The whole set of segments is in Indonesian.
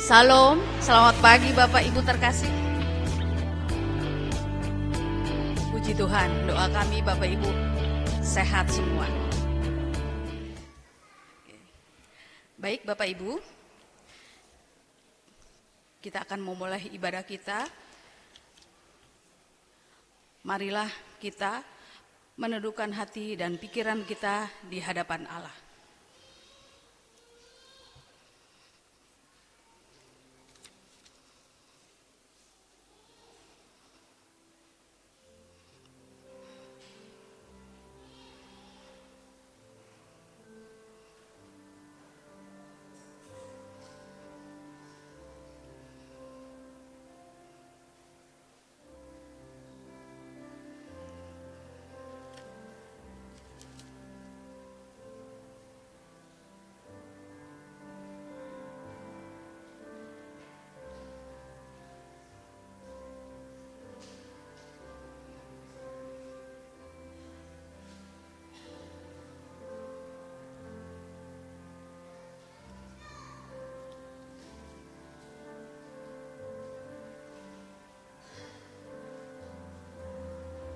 Salam, selamat pagi Bapak Ibu terkasih. Puji Tuhan, doa kami Bapak Ibu sehat semua. Baik Bapak Ibu, kita akan memulai ibadah kita. Marilah kita menundukkan hati dan pikiran kita di hadapan Allah.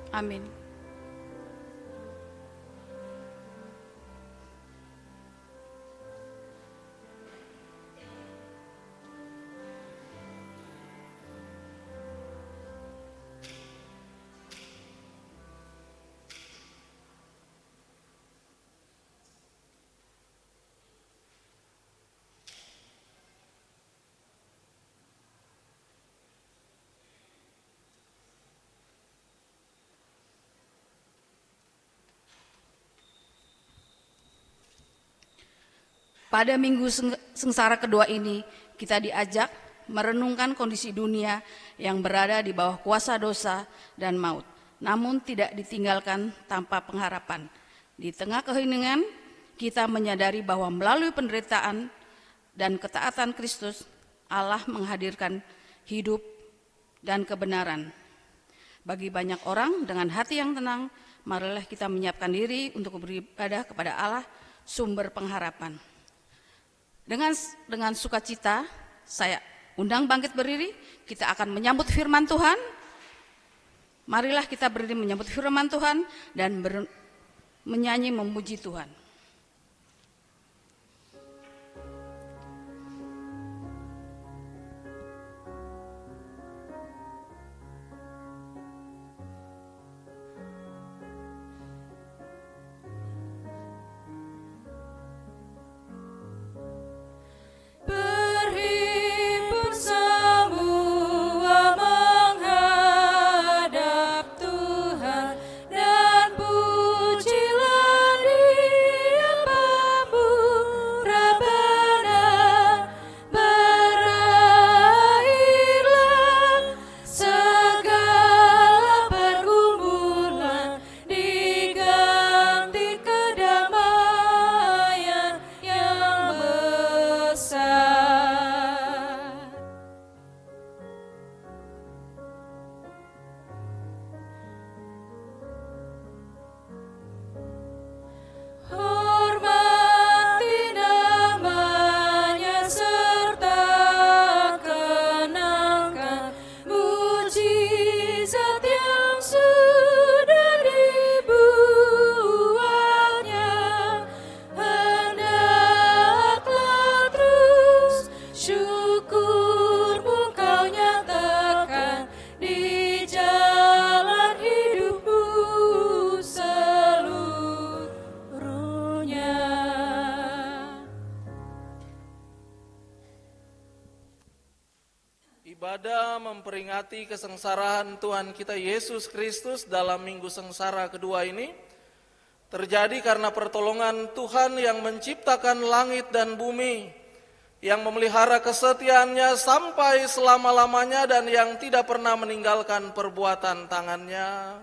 Amin. Pada minggu sengsara kedua ini, kita diajak merenungkan kondisi dunia yang berada di bawah kuasa dosa dan maut, namun tidak ditinggalkan tanpa pengharapan. Di tengah keheningan, kita menyadari bahwa melalui penderitaan dan ketaatan Kristus, Allah menghadirkan hidup dan kebenaran. Bagi banyak orang dengan hati yang tenang, marilah kita menyiapkan diri untuk beribadah kepada Allah, sumber pengharapan. Dengan sukacita, saya undang bangkit berdiri, kita akan menyambut firman Tuhan. Marilah kita berdiri menyambut firman Tuhan dan menyanyi memuji Tuhan. Memperingati kesengsaraan Tuhan kita Yesus Kristus dalam minggu sengsara kedua ini terjadi karena pertolongan Tuhan yang menciptakan langit dan bumi, yang memelihara kesetiaannya sampai selama-lamanya dan yang tidak pernah meninggalkan perbuatan tangannya.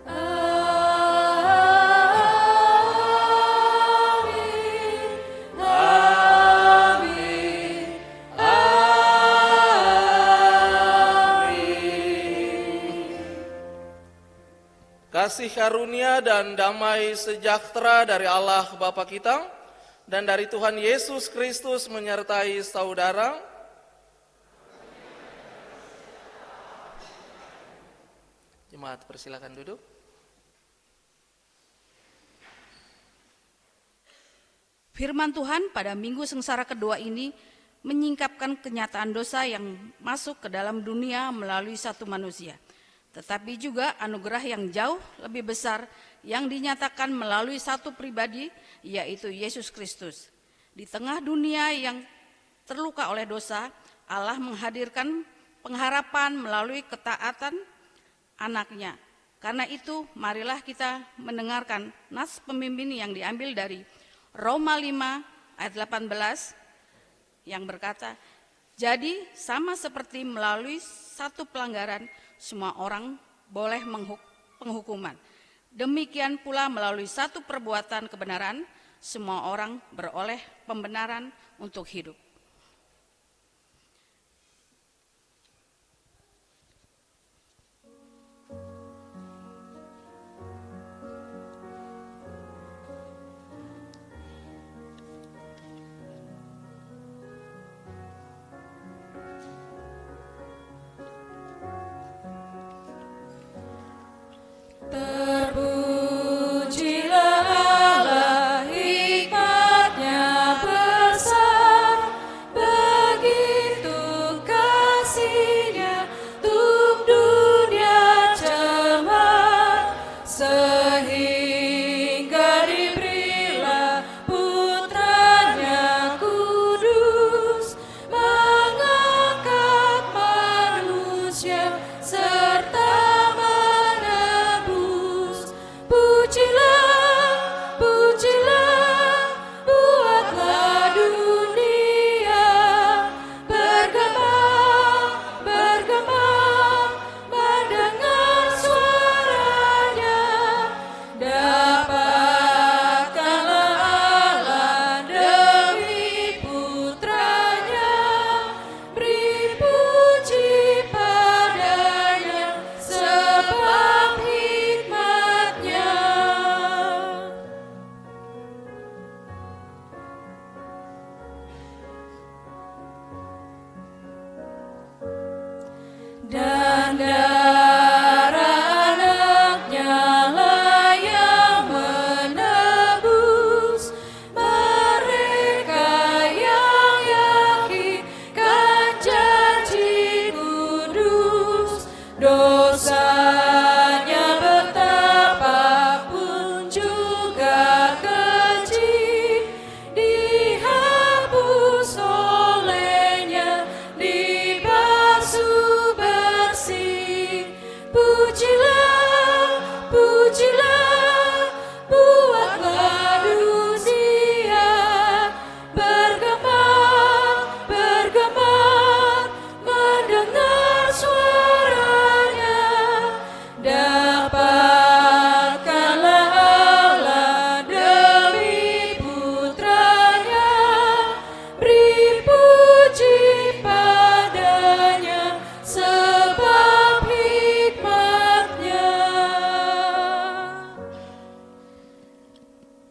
Amin. kasih karunia dan damai sejahtera dari Allah Bapa kita dan dari Tuhan Yesus Kristus menyertai saudara. Jemaat, persilakan duduk. Firman Tuhan pada minggu sengsara kedua ini menyingkapkan kenyataan dosa yang masuk ke dalam dunia melalui satu manusia, tetapi juga anugerah yang jauh lebih besar yang dinyatakan melalui satu pribadi, yaitu Yesus Kristus. Di tengah dunia yang terluka oleh dosa, Allah menghadirkan pengharapan melalui ketaatan anaknya. Karena itu, marilah kita mendengarkan nas pemimpin yang diambil dari Roma 5 ayat 18 yang berkata, jadi sama seperti melalui satu pelanggaran, semua orang boleh penghukuman. Demikian pula melalui satu perbuatan kebenaran, semua orang beroleh pembenaran untuk hidup.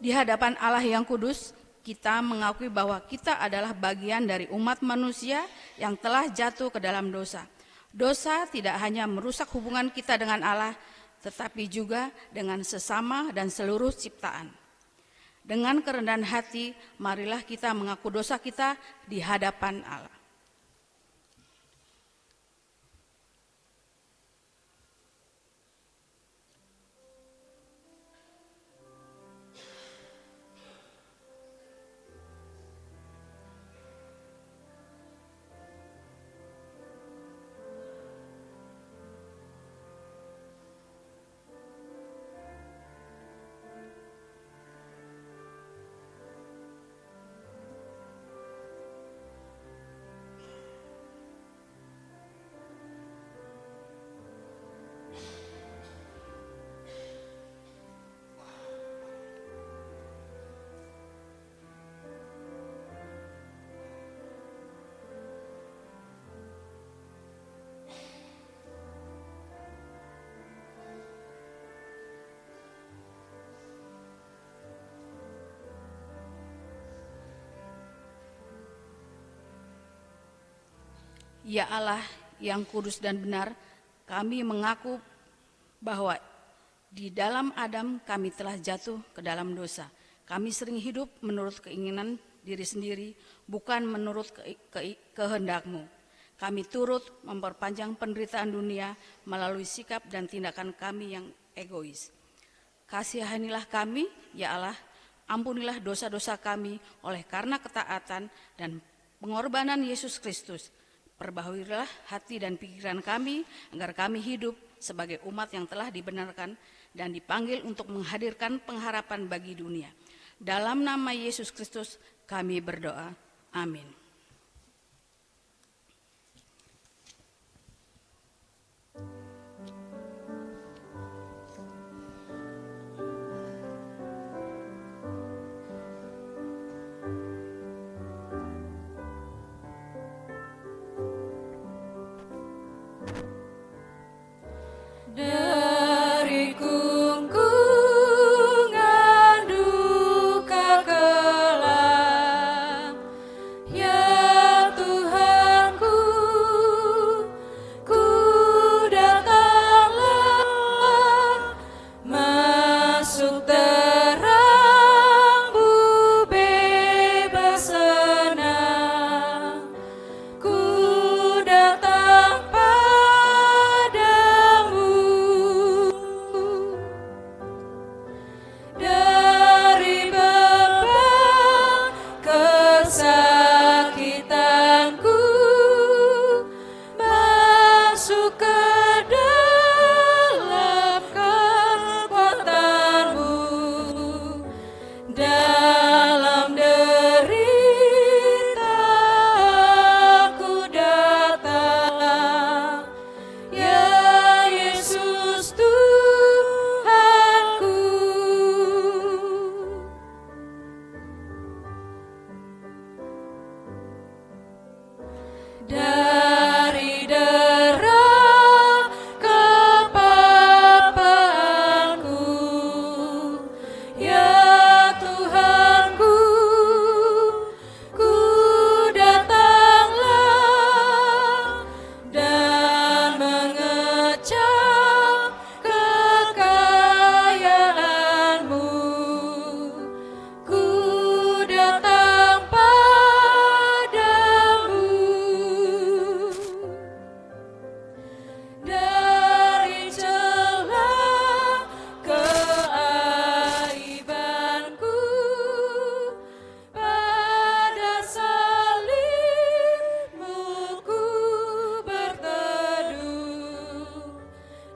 Di hadapan Allah yang kudus, kita mengakui bahwa kita adalah bagian dari umat manusia yang telah jatuh ke dalam dosa. Dosa tidak hanya merusak hubungan kita dengan Allah, tetapi juga dengan sesama dan seluruh ciptaan. Dengan kerendahan hati, marilah kita mengaku dosa kita di hadapan Allah. Ya Allah yang kudus dan benar, kami mengaku bahwa di dalam Adam kami telah jatuh ke dalam dosa. Kami sering hidup menurut keinginan diri sendiri, bukan menurut kehendak-Mu. Kami turut memperpanjang penderitaan dunia melalui sikap dan tindakan kami yang egois. Kasihanilah kami, ya Allah, ampunilah dosa-dosa kami oleh karena ketaatan dan pengorbanan Yesus Kristus. Perbaharilah hati dan pikiran kami agar kami hidup sebagai umat yang telah dibenarkan dan dipanggil untuk menghadirkan pengharapan bagi dunia. Dalam nama Yesus Kristus kami berdoa. Amin. Dari kungkungan duka kelam, ya Tuhanku, ku datanglah masuk terang-Mu bebas senang, ku datang dari beban kesakitanku, masuk ke dalam kekuatan-Mu. Dalam derita aku datang, ya Yesus Tuhanku. Dari dera kepapaanku, ya Tuhanku, ku datanglah dan mengecap kekayaan-Mu. Ku datang padamu. Dari celah keaibanku, pada salib-Mu ku berteduh.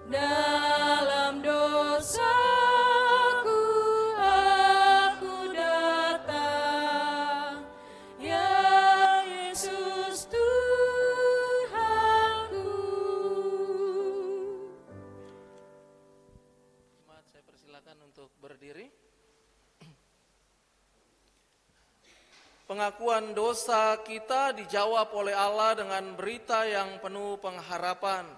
Dalam dosaku aku datang, ya Yesus Tuhanku. Jemaat, saya persilakan untuk berdiri. Pengakuan dosa kita dijawab oleh Allah dengan berita yang penuh pengharapan.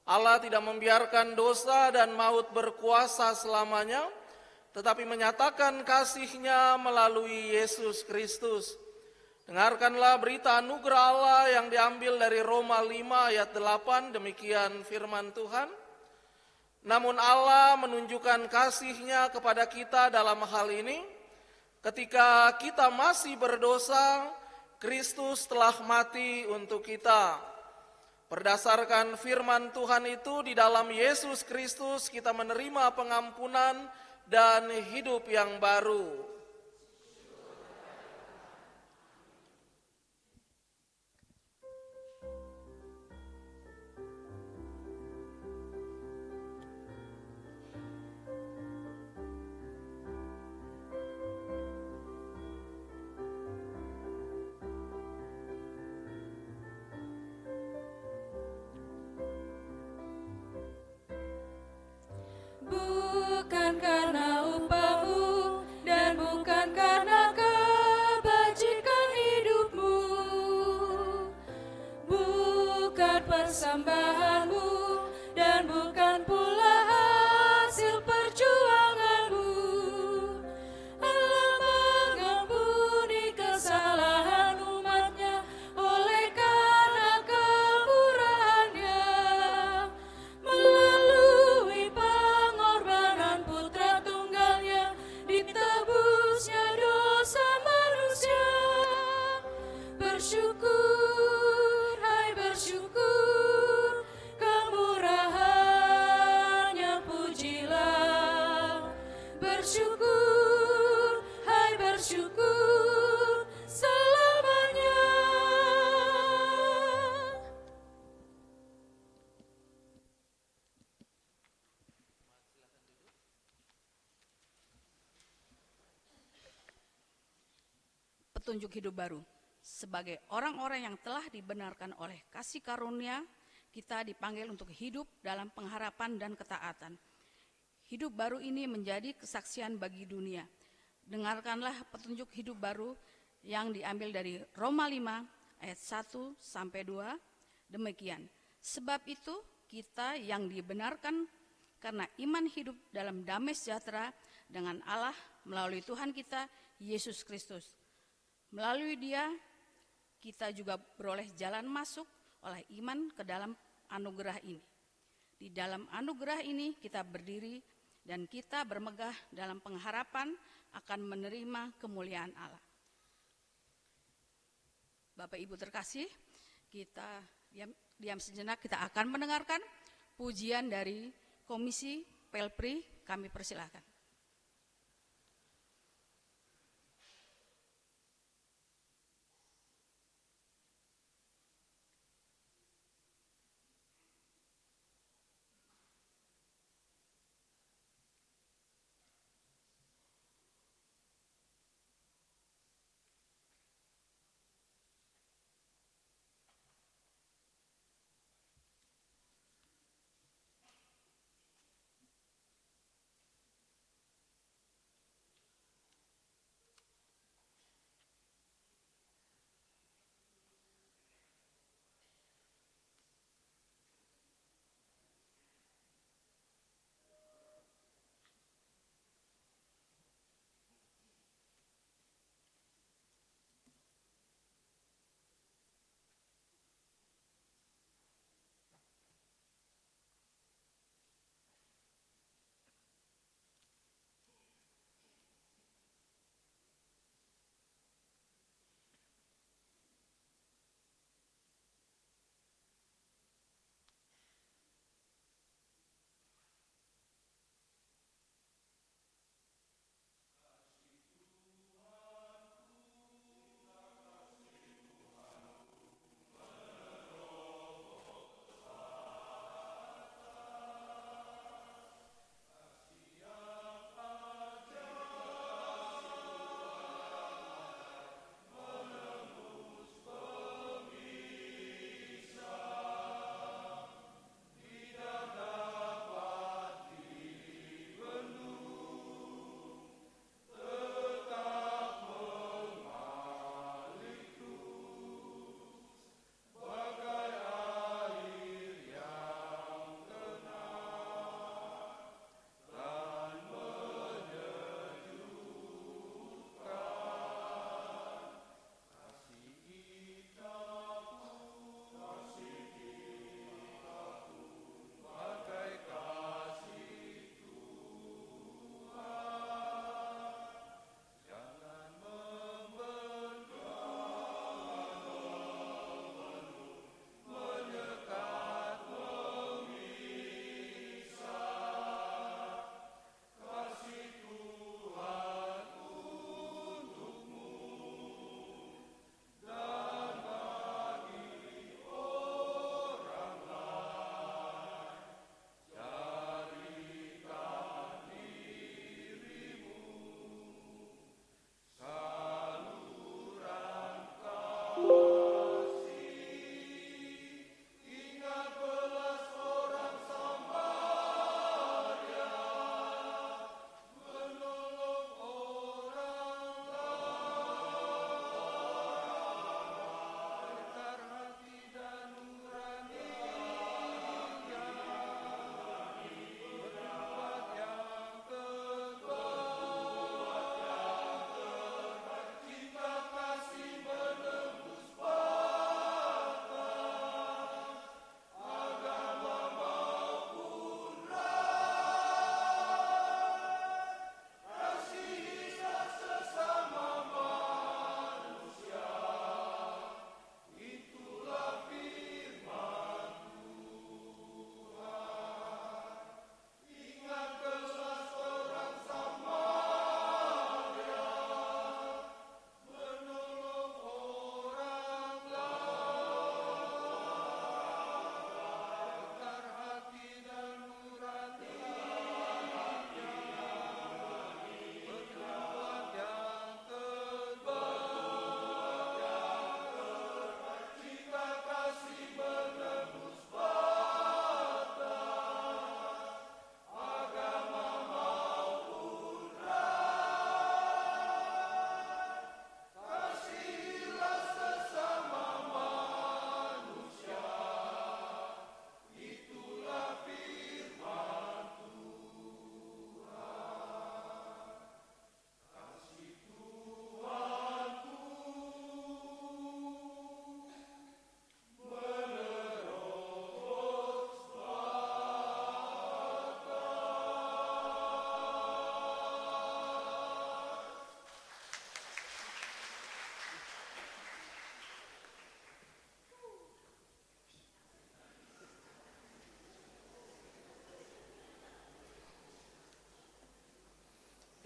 Allah tidak membiarkan dosa dan maut berkuasa selamanya, tetapi menyatakan kasih-Nya melalui Yesus Kristus. Dengarkanlah berita anugerah Allah yang diambil dari Roma 5 ayat 8, demikian firman Tuhan. Namun Allah menunjukkan kasih-Nya kepada kita dalam hal ini, ketika kita masih berdosa, Kristus telah mati untuk kita. Berdasarkan firman Tuhan itu, di dalam Yesus Kristus kita menerima pengampunan dan hidup yang baru. Bukan karena upah-Mu dan bukan karena kebajikan hidup-Mu, bukan persembahan-Mu dan bukan pula hasil perjuangan-Mu. Allah mengampuni kesalahan umat-Nya oleh karena petunjuk hidup baru. Sebagai orang-orang yang telah dibenarkan oleh kasih karunia, kita dipanggil untuk hidup dalam pengharapan dan ketaatan. Hidup baru ini menjadi kesaksian bagi dunia. Dengarkanlah petunjuk hidup baru yang diambil dari Roma 5 ayat 1 sampai 2. Demikian, sebab itu kita yang dibenarkan karena iman hidup dalam damai sejahtera dengan Allah melalui Tuhan kita Yesus Kristus. Melalui Dia kita juga beroleh jalan masuk oleh iman ke dalam anugerah ini. Di dalam anugerah ini kita berdiri dan kita bermegah dalam pengharapan akan menerima kemuliaan Allah. Bapak Ibu terkasih, kita diam sejenak, kita akan mendengarkan pujian dari Komisi Pelpri, kami persilahkan.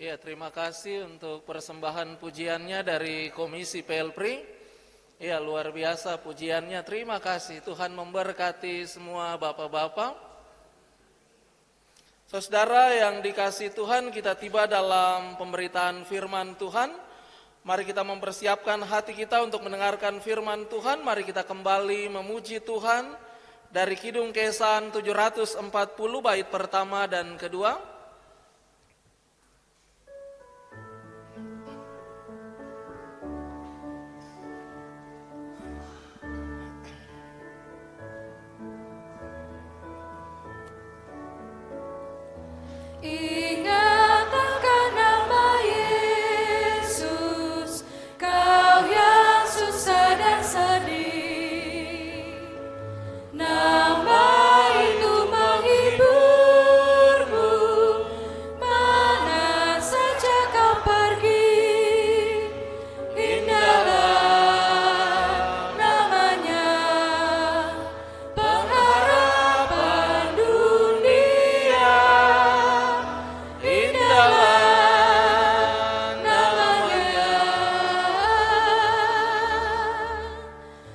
Ya, terima kasih untuk persembahan pujiannya dari Komisi PLPRI. Ya, luar biasa pujiannya. Terima kasih. Tuhan memberkati semua bapak-bapak. Saudara yang dikasihi Tuhan, kita tiba dalam pemberitaan firman Tuhan. Mari kita mempersiapkan hati kita untuk mendengarkan firman Tuhan. Mari kita kembali memuji Tuhan dari Kidung Kesan 740 bait pertama dan kedua. Ingat akan nama Yesus, kau yang susah dan sedih. Nama itu menghiburmu, mana saja kau pergi. Indahlah namanya, pengharapan dunia. Indahlah namanya,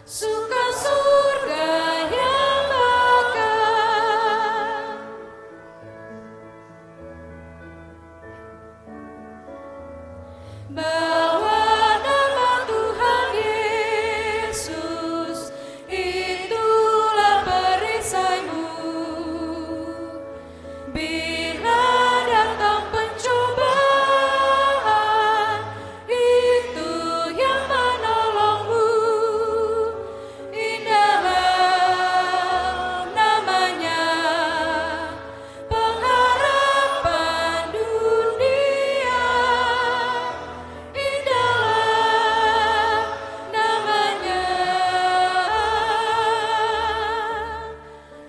suka surga yang bakal. Bawa nama Tuhan Yesus, itulah perisaimu. Bila datang pencobaan, itu yang menolongmu. Indahlah namanya, pengharapan dunia. Indahlah namanya,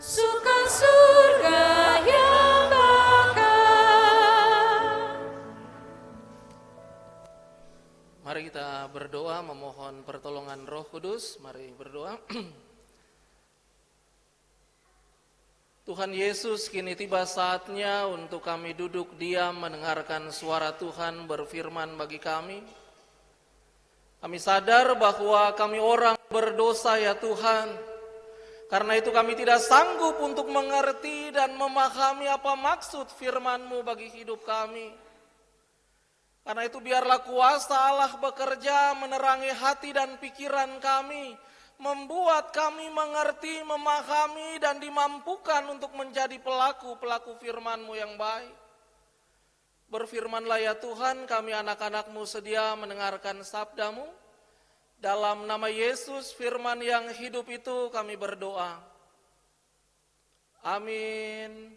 suka surga yang bakal. Mari kita berdoa memohon pertolongan Roh Kudus. Mari berdoa. Tuhan Yesus, kini tiba saatnya untuk kami duduk diam mendengarkan suara Tuhan berfirman bagi kami. Kami sadar bahwa kami orang berdosa ya Tuhan. Karena itu kami tidak sanggup untuk mengerti dan memahami apa maksud firman-Mu bagi hidup kami. Karena itu biarlah kuasa Allah bekerja menerangi hati dan pikiran kami, membuat kami mengerti, memahami dan dimampukan untuk menjadi pelaku-pelaku firman-Mu yang baik. Berfirmanlah ya Tuhan, kami anak-anak-Mu sedia mendengarkan sabda-Mu. Dalam nama Yesus, firman yang hidup itu kami berdoa. Amin.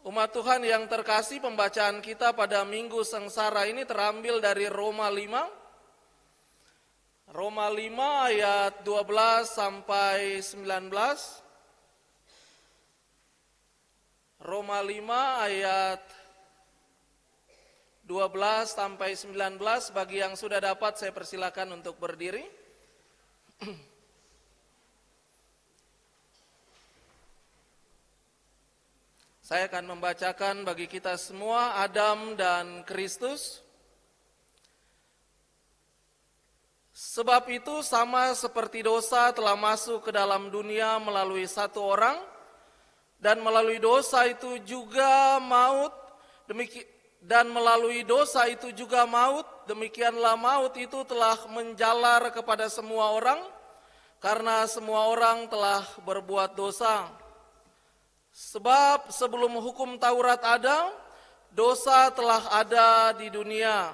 Umat Tuhan yang terkasih, pembacaan kita pada Minggu Sengsara ini terambil dari Roma 5. Roma 5 ayat 12 sampai 19. Roma 5 ayat 12 sampai 19. Bagi yang sudah dapat saya persilakan untuk berdiri. Saya akan membacakan bagi kita semua Adam dan Kristus. Sebab itu sama seperti dosa telah masuk ke dalam dunia melalui satu orang, dan melalui dosa itu juga maut, demikianlah maut itu telah menjalar kepada semua orang, karena semua orang telah berbuat dosa. Sebab sebelum hukum Taurat ada, dosa telah ada di dunia.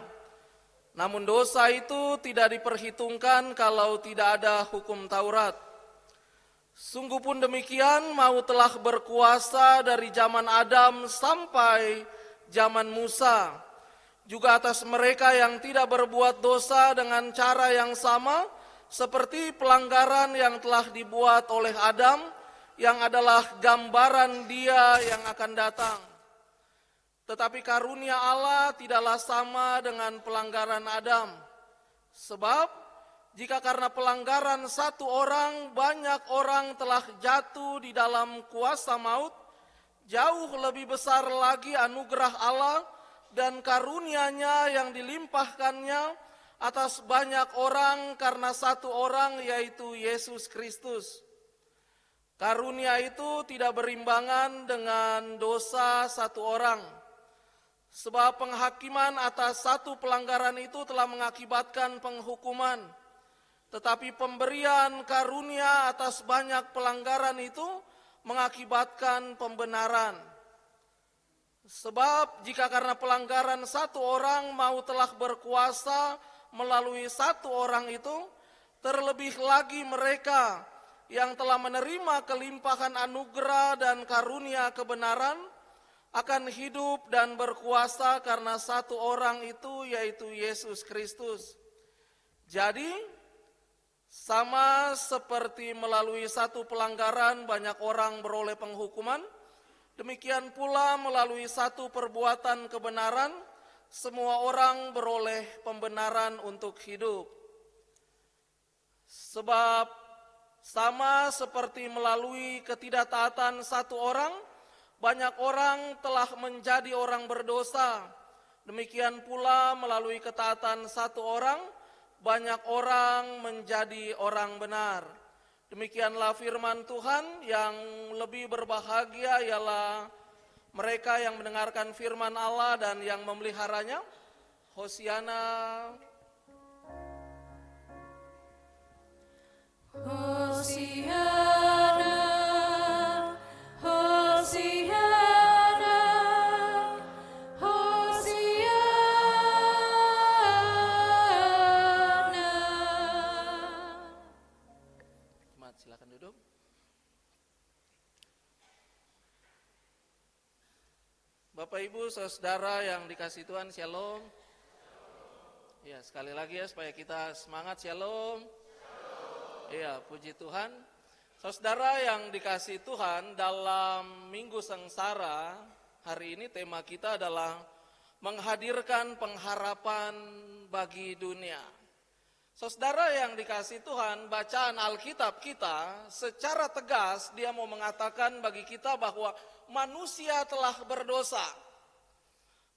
Namun dosa itu tidak diperhitungkan kalau tidak ada hukum Taurat. Sungguh pun demikian, maut telah berkuasa dari zaman Adam sampai zaman Musa, juga atas mereka yang tidak berbuat dosa dengan cara yang sama, seperti pelanggaran yang telah dibuat oleh Adam, yang adalah gambaran Dia yang akan datang. Tetapi karunia Allah tidaklah sama dengan pelanggaran Adam. Sebab jika karena pelanggaran satu orang banyak orang telah jatuh di dalam kuasa maut, jauh lebih besar lagi anugerah Allah dan karunia-Nya yang dilimpahkannya atas banyak orang karena satu orang, yaitu Yesus Kristus. Karunia itu tidak berimbangan dengan dosa satu orang, sebab penghakiman atas satu pelanggaran itu telah mengakibatkan penghukuman. Tetapi pemberian karunia atas banyak pelanggaran itu mengakibatkan pembenaran. Sebab jika karena pelanggaran satu orang maut telah berkuasa melalui satu orang itu, terlebih lagi mereka yang telah menerima kelimpahan anugerah dan karunia kebenaran akan hidup dan berkuasa karena satu orang itu, yaitu Yesus Kristus. Jadi, sama seperti melalui satu pelanggaran banyak orang beroleh penghukuman, demikian pula melalui satu perbuatan kebenaran semua orang beroleh pembenaran untuk hidup. Sebab sama seperti melalui ketidaktaatan satu orang banyak orang telah menjadi orang berdosa, demikian pula melalui ketaatan satu orang banyak orang menjadi orang benar. Demikianlah firman Tuhan. Yang lebih berbahagia ialah mereka yang mendengarkan firman Allah dan yang memeliharanya. Hosiana. Hosiana, Hosiana, Hosiana. Jemaat silakan duduk. Bapak Ibu Saudara yang dikasihi Tuhan, Shalom. Ya, sekali lagi ya supaya kita semangat, Shalom. Iya, puji Tuhan. Saudara yang dikasihi Tuhan, dalam Minggu Sengsara, hari ini tema kita adalah menghadirkan pengharapan bagi dunia. Saudara yang dikasihi Tuhan, bacaan Alkitab kita secara tegas dia mau mengatakan bagi kita bahwa manusia telah berdosa.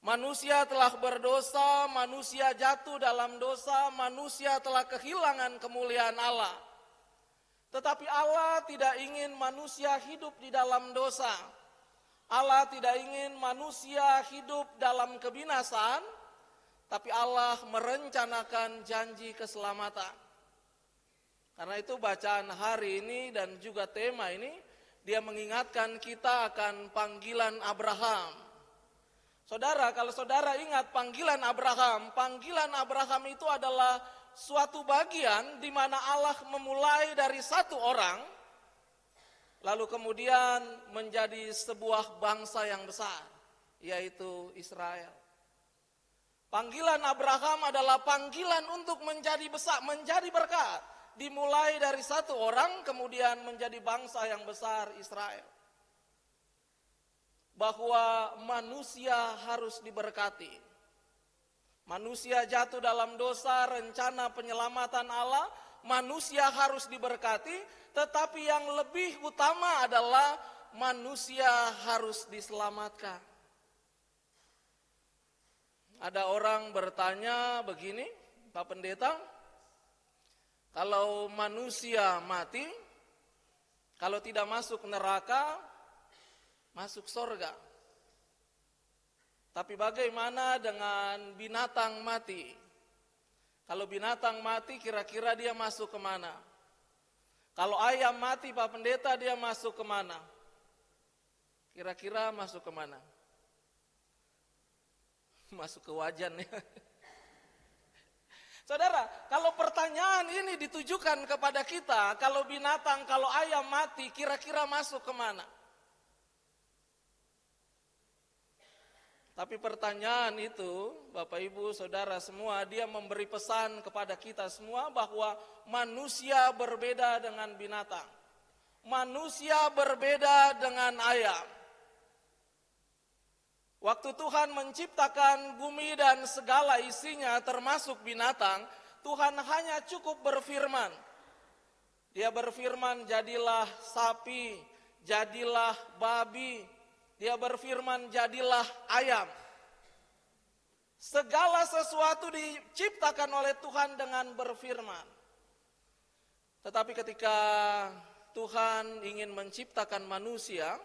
Manusia telah berdosa, manusia jatuh dalam dosa, manusia telah kehilangan kemuliaan Allah. Tetapi Allah tidak ingin manusia hidup di dalam dosa. Allah tidak ingin manusia hidup dalam kebinasaan, tapi Allah merencanakan janji keselamatan. Karena itu bacaan hari ini dan juga tema ini, dia mengingatkan kita akan panggilan Abraham. Saudara, kalau saudara ingat panggilan Abraham itu adalah suatu bagian di mana Allah memulai dari satu orang, lalu kemudian menjadi sebuah bangsa yang besar, yaitu Israel. Panggilan Abraham adalah panggilan untuk menjadi besar, menjadi berkat. Dimulai dari satu orang, kemudian menjadi bangsa yang besar, Israel. Bahwa manusia harus diberkati. Manusia jatuh dalam dosa, rencana penyelamatan Allah, manusia harus diberkati, tetapi yang lebih utama adalah manusia harus diselamatkan. Ada orang bertanya begini, Pak Pendeta, kalau manusia mati, kalau tidak masuk neraka, masuk surga. Tapi bagaimana dengan binatang mati? Kalau binatang mati kira-kira dia masuk kemana? Kalau ayam mati Pak Pendeta dia masuk kemana? Kira-kira masuk kemana? Masuk ke wajan ya. Saudara, kalau pertanyaan ini ditujukan kepada kita, kalau binatang, kalau ayam mati kira-kira masuk kemana? Tapi pertanyaan itu, Bapak Ibu Saudara semua, dia memberi pesan kepada kita semua bahwa manusia berbeda dengan binatang. Manusia berbeda dengan ayam. Waktu Tuhan menciptakan bumi dan segala isinya termasuk binatang, Tuhan hanya cukup berfirman. Dia berfirman, jadilah sapi, jadilah babi, Dia berfirman, jadilah ayam. Segala sesuatu diciptakan oleh Tuhan dengan berfirman. Tetapi ketika Tuhan ingin menciptakan manusia,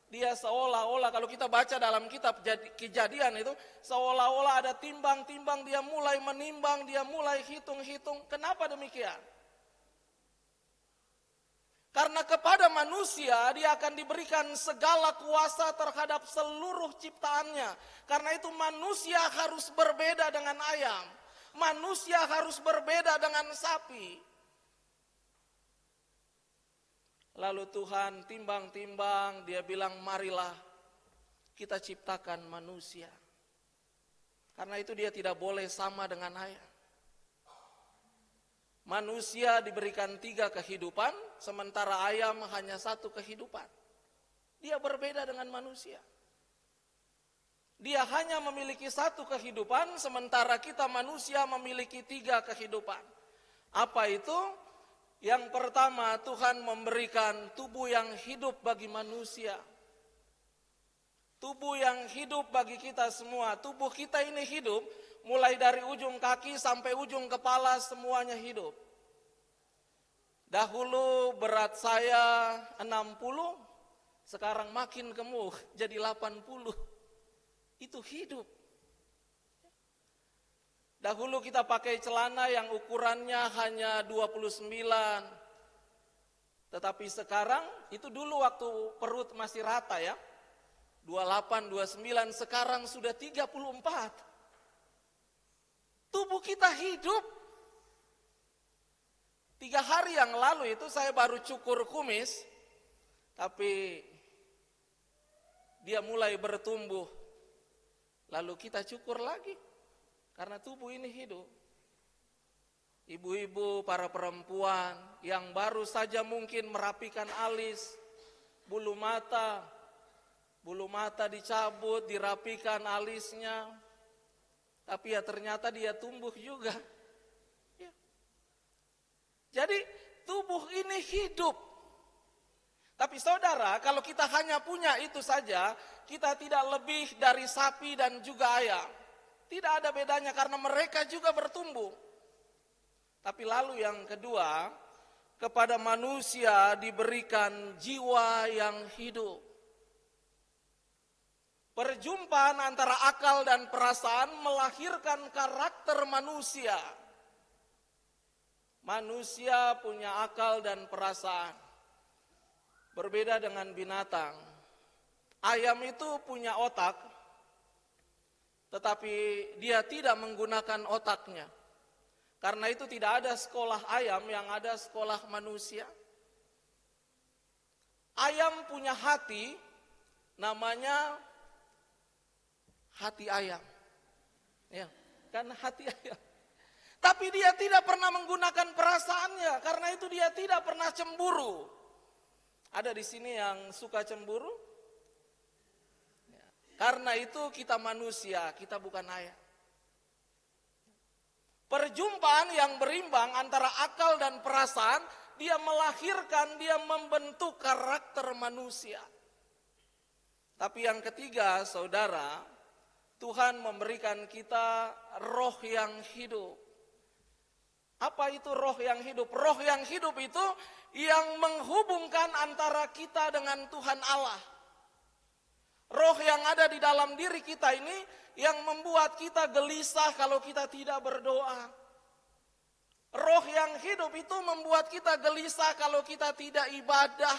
dia seolah-olah, kalau kita baca dalam kitab Kejadian itu, seolah-olah ada timbang-timbang, dia mulai menimbang, dia mulai hitung-hitung. Kenapa demikian? Karena kepada manusia dia akan diberikan segala kuasa terhadap seluruh ciptaannya. Karena itu manusia harus berbeda dengan ayam. Manusia harus berbeda dengan sapi. Lalu Tuhan timbang-timbang, dia bilang, marilah kita ciptakan manusia. Karena itu dia tidak boleh sama dengan ayam. Manusia diberikan 3 kehidupan, sementara ayam hanya 1 kehidupan. Dia berbeda dengan manusia. Dia hanya memiliki 1 kehidupan, sementara kita manusia memiliki 3 kehidupan. Apa itu? Yang pertama, Tuhan memberikan tubuh yang hidup bagi manusia. Tubuh yang hidup bagi kita semua. Tubuh kita ini hidup, mulai dari ujung kaki sampai ujung kepala semuanya hidup. Dahulu berat saya 60, sekarang makin gemuk jadi 80. Itu hidup. Dahulu kita pakai celana yang ukurannya hanya 29. Tetapi sekarang, itu dulu waktu perut masih rata ya. 28, 29, sekarang sudah 34. Tubuh kita hidup. 3 hari yang lalu itu saya baru cukur kumis. Tapi dia mulai bertumbuh. Lalu kita cukur lagi. Karena tubuh ini hidup. Ibu-ibu, para perempuan yang baru saja mungkin merapikan alis, bulu mata dicabut, dirapikan alisnya. Tapi ya ternyata dia tumbuh juga. Ya. Jadi tubuh ini hidup. Tapi saudara, kalau kita hanya punya itu saja, kita tidak lebih dari sapi dan juga ayam. Tidak ada bedanya karena mereka juga bertumbuh. Tapi lalu yang kedua, kepada manusia diberikan jiwa yang hidup. Perjumpaan antara akal dan perasaan melahirkan karakter manusia. Manusia punya akal dan perasaan. Berbeda dengan binatang. Ayam itu punya otak. Tetapi dia tidak menggunakan otaknya. Karena itu tidak ada sekolah ayam, yang ada sekolah manusia. Ayam punya hati, namanya hati ayam. Ya, kan hati ayam. Tapi dia tidak pernah menggunakan perasaannya, karena itu dia tidak pernah cemburu. Ada di sini yang suka cemburu? Karena itu kita manusia, kita bukan ayam. Perjumpaan yang berimbang antara akal dan perasaan, dia melahirkan, dia membentuk karakter manusia. Tapi yang ketiga, saudara, Tuhan memberikan kita roh yang hidup. Apa itu roh yang hidup? Roh yang hidup itu yang menghubungkan antara kita dengan Tuhan Allah. Roh yang ada di dalam diri kita ini yang membuat kita gelisah kalau kita tidak berdoa. Roh yang hidup itu membuat kita gelisah kalau kita tidak ibadah.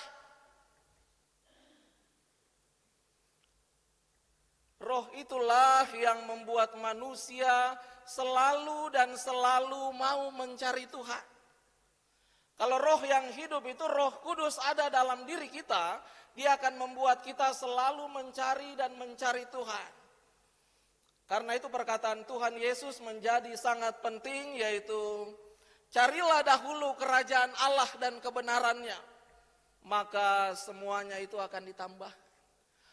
Roh itulah yang membuat manusia selalu dan selalu mau mencari Tuhan. Kalau roh yang hidup itu, Roh Kudus ada dalam diri kita, dia akan membuat kita selalu mencari dan mencari Tuhan. Karena itu perkataan Tuhan Yesus menjadi sangat penting, yaitu carilah dahulu kerajaan Allah dan kebenarannya, maka semuanya itu akan ditambah.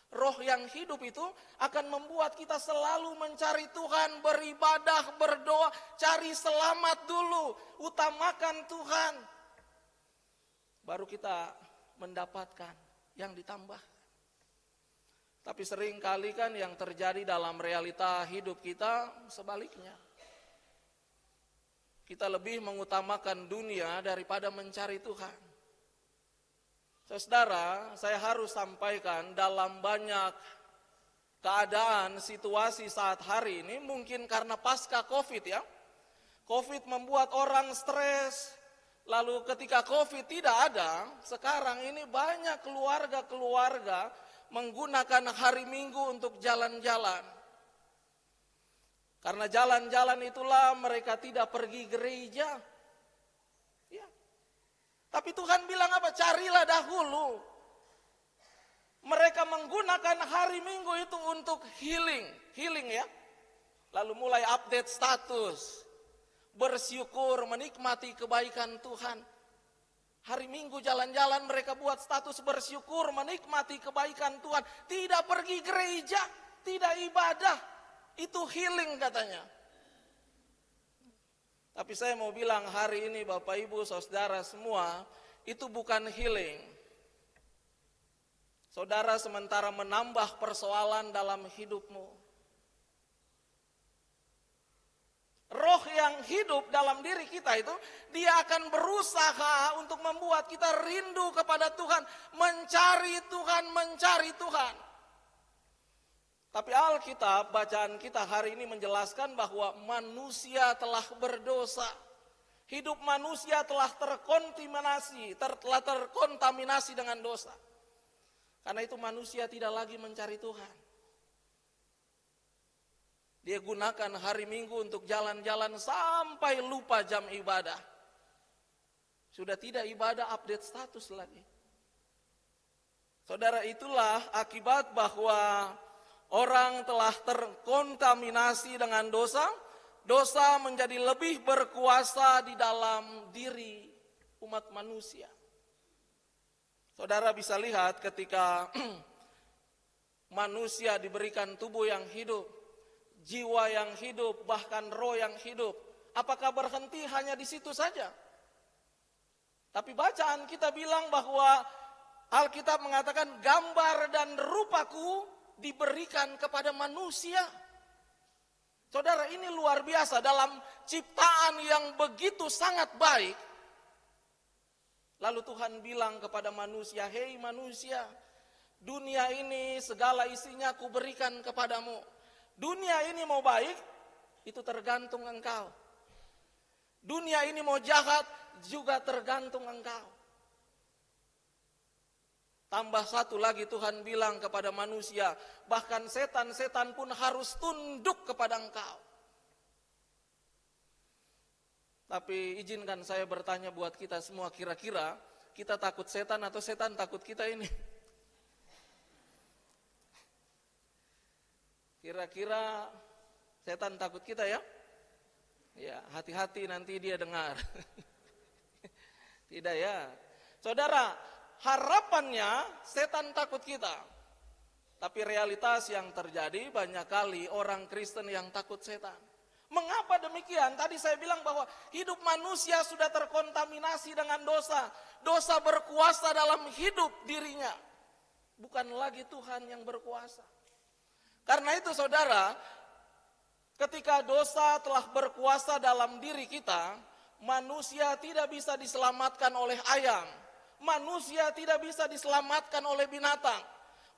Roh yang hidup itu akan membuat kita selalu mencari Tuhan, beribadah, berdoa, cari selamat dulu, utamakan Tuhan. Baru kita mendapatkan yang ditambah. Tapi sering kali kan yang terjadi dalam realita hidup kita sebaliknya. Kita lebih mengutamakan dunia daripada mencari Tuhan. Saudara, saya harus sampaikan dalam banyak keadaan, situasi saat hari ini, mungkin karena pasca COVID ya. COVID membuat orang stres, lalu ketika COVID tidak ada, sekarang ini banyak keluarga-keluarga menggunakan hari Minggu untuk jalan-jalan. Karena jalan-jalan itulah mereka tidak pergi gereja. Ya. Tapi Tuhan bilang apa? Carilah dahulu. Mereka menggunakan hari Minggu itu untuk healing ya. Lalu mulai update status, bersyukur, menikmati kebaikan Tuhan. Hari Minggu jalan-jalan mereka buat status bersyukur, menikmati kebaikan Tuhan. Tidak pergi gereja, tidak ibadah, itu healing katanya. Tapi saya mau bilang hari ini Bapak Ibu Saudara semua, itu bukan healing. Saudara sementara menambah persoalan dalam hidupmu. Roh yang hidup dalam diri kita itu, dia akan berusaha untuk membuat kita rindu kepada Tuhan, mencari Tuhan. Tapi Alkitab, bacaan kita hari ini menjelaskan bahwa manusia telah berdosa. Hidup manusia telah terkontaminasi dengan dosa. Karena itu manusia tidak lagi mencari Tuhan. Dia gunakan hari Minggu untuk jalan-jalan sampai lupa jam ibadah. Sudah tidak ibadah, update status lagi. Saudara, itulah akibat bahwa orang telah terkontaminasi dengan dosa. Dosa menjadi lebih berkuasa di dalam diri umat manusia. Saudara bisa lihat ketika manusia diberikan tubuh yang hidup, jiwa yang hidup, bahkan roh yang hidup. Apakah berhenti hanya di situ saja? Tapi bacaan kita bilang bahwa Alkitab mengatakan gambar dan rupaku diberikan kepada manusia. Saudara, ini luar biasa dalam ciptaan yang begitu sangat baik. Lalu Tuhan bilang kepada manusia, hei manusia, dunia ini segala isinya aku berikan kepadamu. Dunia ini mau baik, itu tergantung engkau. Dunia ini mau jahat, juga tergantung engkau. Tambah satu lagi Tuhan bilang kepada manusia, bahkan setan-setan pun harus tunduk kepada engkau. Tapi izinkan saya bertanya buat kita semua, kira-kira kita takut setan atau setan takut kita ini? Kira-kira setan takut kita ya? Ya, hati-hati nanti dia dengar. Tidak ya. Saudara, harapannya setan takut kita. Tapi realitas yang terjadi banyak kali orang Kristen yang takut setan. Mengapa demikian? Tadi saya bilang bahwa hidup manusia sudah terkontaminasi dengan dosa. Dosa berkuasa dalam hidup dirinya. Bukan lagi Tuhan yang berkuasa. Karena itu saudara, ketika dosa telah berkuasa dalam diri kita, manusia tidak bisa diselamatkan oleh ayam. Manusia tidak bisa diselamatkan oleh binatang.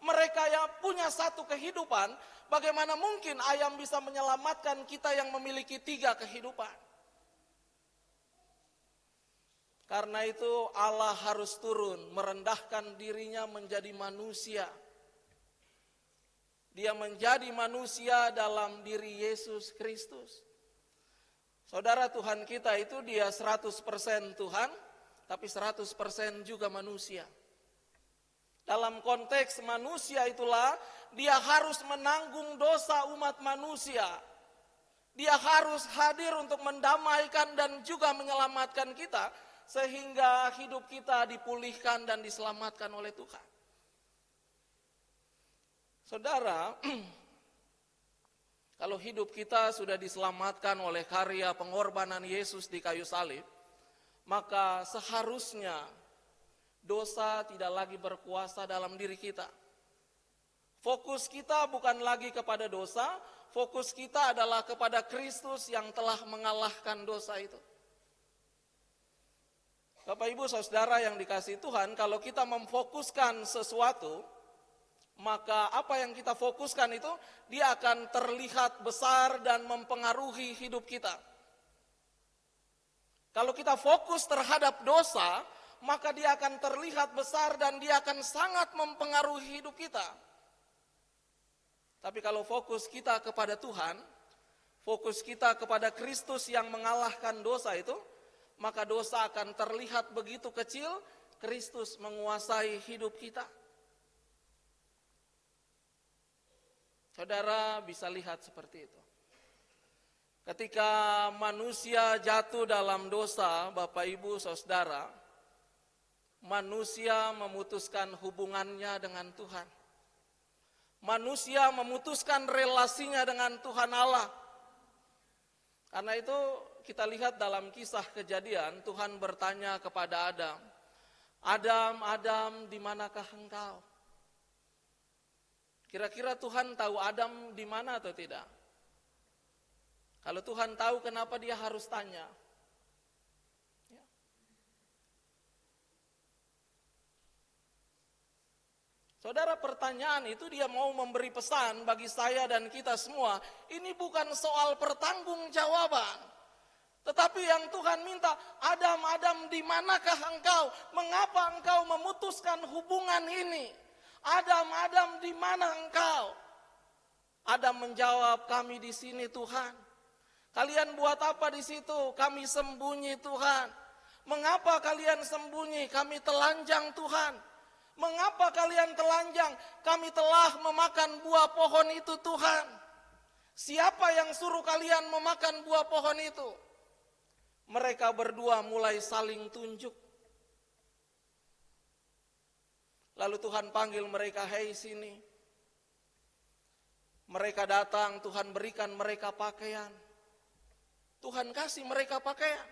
Mereka yang punya satu kehidupan, bagaimana mungkin ayam bisa menyelamatkan kita yang memiliki 3 kehidupan? Karena itu Allah harus turun, merendahkan dirinya menjadi manusia. Dia menjadi manusia dalam diri Yesus Kristus. Saudara, Tuhan kita itu dia 100% Tuhan, tapi 100% juga manusia. Dalam konteks manusia itulah dia harus menanggung dosa umat manusia. Dia harus hadir untuk mendamaikan dan juga menyelamatkan kita sehingga hidup kita dipulihkan dan diselamatkan oleh Tuhan. Saudara, kalau hidup kita sudah diselamatkan oleh karya pengorbanan Yesus di kayu salib, maka seharusnya dosa tidak lagi berkuasa dalam diri kita. Fokus kita bukan lagi kepada dosa, fokus kita adalah kepada Kristus yang telah mengalahkan dosa itu. Bapak Ibu Saudara yang dikasihi Tuhan, kalau kita memfokuskan sesuatu, maka apa yang kita fokuskan itu dia akan terlihat besar dan mempengaruhi hidup kita. Kalau kita fokus terhadap dosa, maka dia akan terlihat besar dan dia akan sangat mempengaruhi hidup kita. Tapi kalau fokus kita kepada Tuhan, fokus kita kepada Kristus yang mengalahkan dosa itu, maka dosa akan terlihat begitu kecil, Kristus menguasai hidup kita. Saudara bisa lihat seperti itu. Ketika manusia jatuh dalam dosa, Bapak Ibu Saudara, manusia memutuskan hubungannya dengan Tuhan. Manusia memutuskan relasinya dengan Tuhan Allah. Karena itu kita lihat dalam kisah Kejadian, Tuhan bertanya kepada Adam, "Adam, Adam, di manakah engkau?" Kira-kira Tuhan tahu Adam di mana atau tidak? Kalau Tuhan tahu, kenapa dia harus tanya? Ya. Saudara, pertanyaan itu dia mau memberi pesan bagi saya dan kita semua. Ini bukan soal pertanggungjawaban. Tetapi yang Tuhan minta, Adam, Adam, di manakah engkau? Mengapa engkau memutuskan hubungan ini? Adam, Adam, di mana engkau? Adam menjawab, kami di sini Tuhan. Kalian buat apa di situ? Kami sembunyi Tuhan. Mengapa kalian sembunyi? Kami telanjang Tuhan. Mengapa kalian telanjang? Kami telah memakan buah pohon itu Tuhan. Siapa yang suruh kalian memakan buah pohon itu? Mereka berdua mulai saling tunjuk. Lalu Tuhan panggil mereka, hei sini. Mereka datang, Tuhan berikan mereka pakaian. Tuhan kasih mereka pakaian.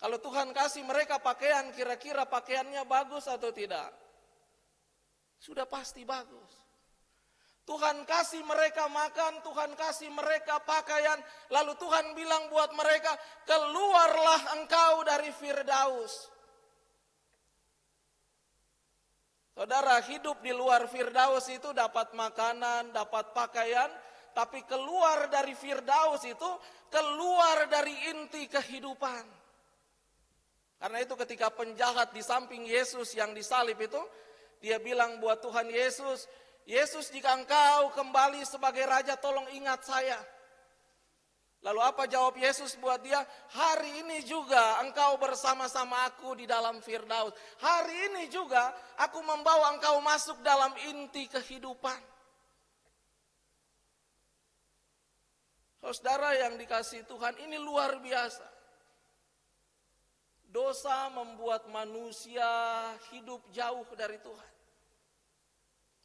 Kalau Tuhan kasih mereka pakaian, kira-kira pakaiannya bagus atau tidak? Sudah pasti bagus. Tuhan kasih mereka makan, Tuhan kasih mereka pakaian. Lalu Tuhan bilang buat mereka, keluarlah engkau dari Firdaus. Saudara, hidup di luar Firdaus itu dapat makanan, dapat pakaian, tapi keluar dari Firdaus itu keluar dari inti kehidupan. Karena itu ketika penjahat di samping Yesus yang disalib itu, dia bilang buat Tuhan Yesus, Yesus jika engkau kembali sebagai Raja tolong ingat saya. Lalu apa jawab Yesus buat dia? Hari ini juga engkau bersama-sama aku di dalam Firdaus. Hari ini juga aku membawa engkau masuk dalam inti kehidupan. Saudara yang dikasihi Tuhan, ini luar biasa. Dosa membuat manusia hidup jauh dari Tuhan.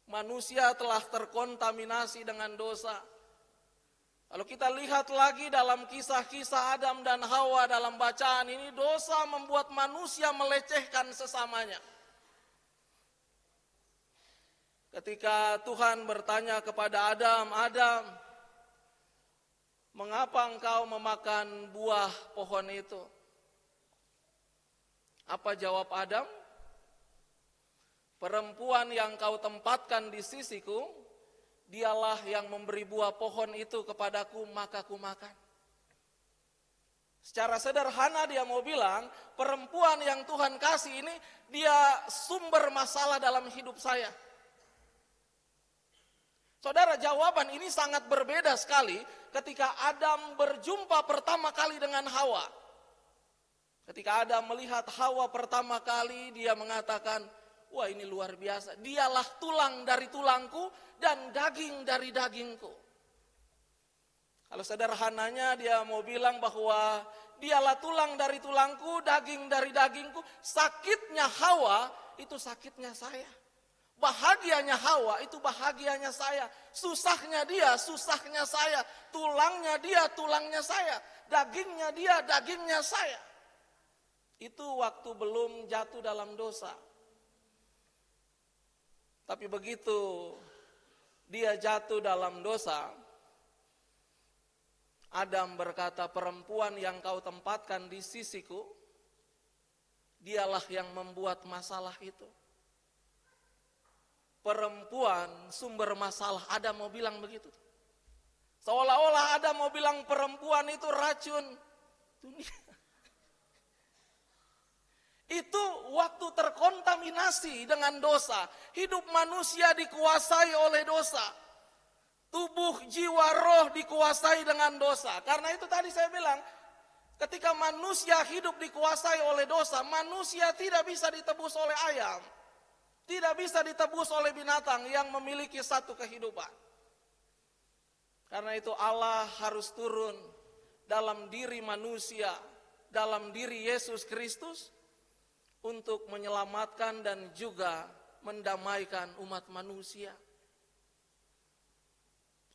Manusia telah terkontaminasi dengan dosa. Kalau kita lihat lagi dalam kisah-kisah Adam dan Hawa dalam bacaan ini, dosa membuat manusia melecehkan sesamanya. Ketika Tuhan bertanya kepada Adam, Adam, mengapa engkau memakan buah pohon itu? Apa jawab Adam? Perempuan yang kau tempatkan di sisiku, dialah yang memberi buah pohon itu kepadaku, maka ku makan. Secara sederhana dia mau bilang, perempuan yang Tuhan kasih ini, dia sumber masalah dalam hidup saya. Saudara, jawaban ini sangat berbeda sekali ketika Adam berjumpa pertama kali dengan Hawa. Ketika Adam melihat Hawa pertama kali, dia mengatakan, wah ini luar biasa, dialah tulang dari tulangku dan daging dari dagingku. Kalau sederhananya dia mau bilang bahwa dialah tulang dari tulangku, daging dari dagingku. Sakitnya Hawa itu sakitnya saya. Bahagianya Hawa itu bahagianya saya. Susahnya dia, susahnya saya. Tulangnya dia, tulangnya saya. Dagingnya dia, dagingnya saya. Itu waktu belum jatuh dalam dosa. Tapi begitu dia jatuh dalam dosa, Adam berkata, perempuan yang kau tempatkan di sisiku, dialah yang membuat masalah itu. Perempuan sumber masalah. Adam mau bilang begitu. Seolah-olah Adam mau bilang perempuan itu racun dunia. Itu waktu terkontaminasi dengan dosa. Hidup manusia dikuasai oleh dosa. Tubuh, jiwa, roh dikuasai dengan dosa. Karena itu tadi saya bilang, ketika manusia hidup dikuasai oleh dosa, manusia tidak bisa ditebus oleh ayam. Tidak bisa ditebus oleh binatang yang memiliki satu kehidupan. Karena itu Allah harus turun dalam diri manusia, dalam diri Yesus Kristus, untuk menyelamatkan dan juga mendamaikan umat manusia.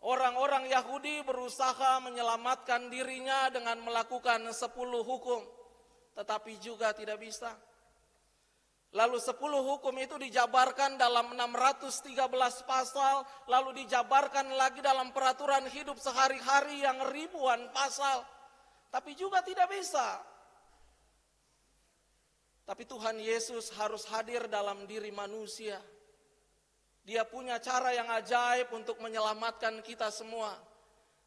Orang-orang Yahudi berusaha menyelamatkan dirinya dengan melakukan 10 hukum, tetapi juga tidak bisa. Lalu 10 hukum itu dijabarkan dalam 613 pasal, lalu dijabarkan lagi dalam peraturan hidup sehari-hari yang ribuan pasal. Tapi juga tidak bisa. Tapi Tuhan Yesus harus hadir dalam diri manusia. Dia punya cara yang ajaib untuk menyelamatkan kita semua.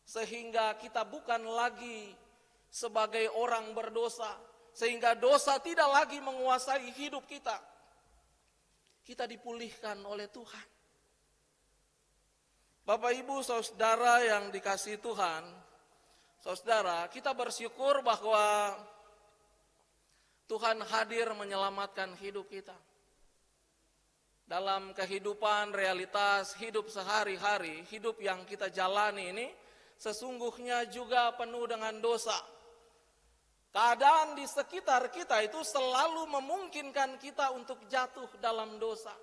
Sehingga kita bukan lagi sebagai orang berdosa. Sehingga dosa tidak lagi menguasai hidup kita. Kita dipulihkan oleh Tuhan. Bapak, Ibu, saudara yang dikasihi Tuhan, saudara, kita bersyukur bahwa Tuhan hadir menyelamatkan hidup kita. Dalam kehidupan realitas hidup sehari-hari, hidup yang kita jalani ini sesungguhnya juga penuh dengan dosa. Keadaan di sekitar kita itu selalu memungkinkan kita untuk jatuh dalam dosa.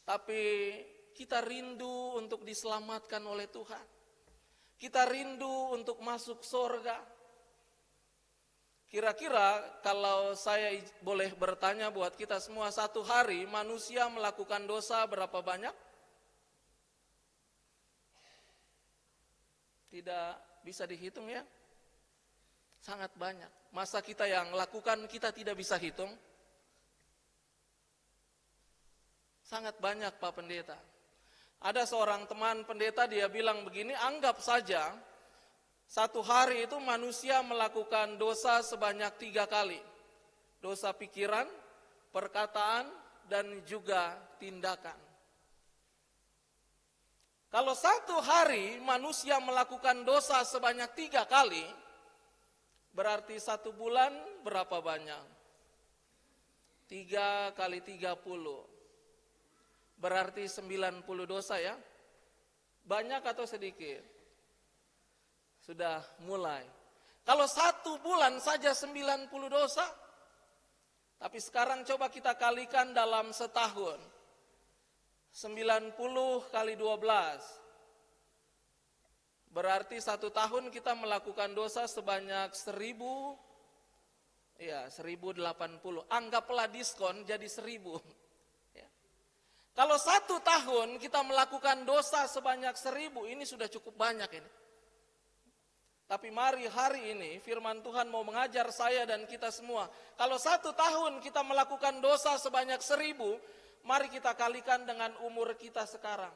Tapi kita rindu untuk diselamatkan oleh Tuhan. Kita rindu untuk masuk surga. Kira-kira kalau saya boleh bertanya buat kita semua, satu hari manusia melakukan dosa berapa banyak? Tidak bisa dihitung ya. Sangat banyak. Masa kita yang lakukan kita tidak bisa hitung? Sangat banyak Pak Pendeta. Ada seorang teman pendeta, dia bilang begini, anggap saja satu hari itu manusia melakukan dosa sebanyak 3 kali. Dosa pikiran, perkataan, dan juga tindakan. Kalau satu hari manusia melakukan dosa sebanyak 3 kali, berarti 1 bulan berapa banyak? 3 kali 30. Berarti 90 dosa ya. Banyak atau sedikit? Sudah mulai. Kalau 1 bulan saja 90 dosa. Tapi sekarang coba kita kalikan dalam setahun. 90 kali 12. Berarti 1 tahun kita melakukan dosa sebanyak 1080. Anggaplah diskon jadi 1000. Ya. Kalau 1 tahun kita melakukan dosa sebanyak 1000, ini sudah cukup banyak ini. Tapi mari hari ini firman Tuhan mau mengajar saya dan kita semua. Kalau 1 tahun kita melakukan dosa sebanyak 1000, mari kita kalikan dengan umur kita sekarang.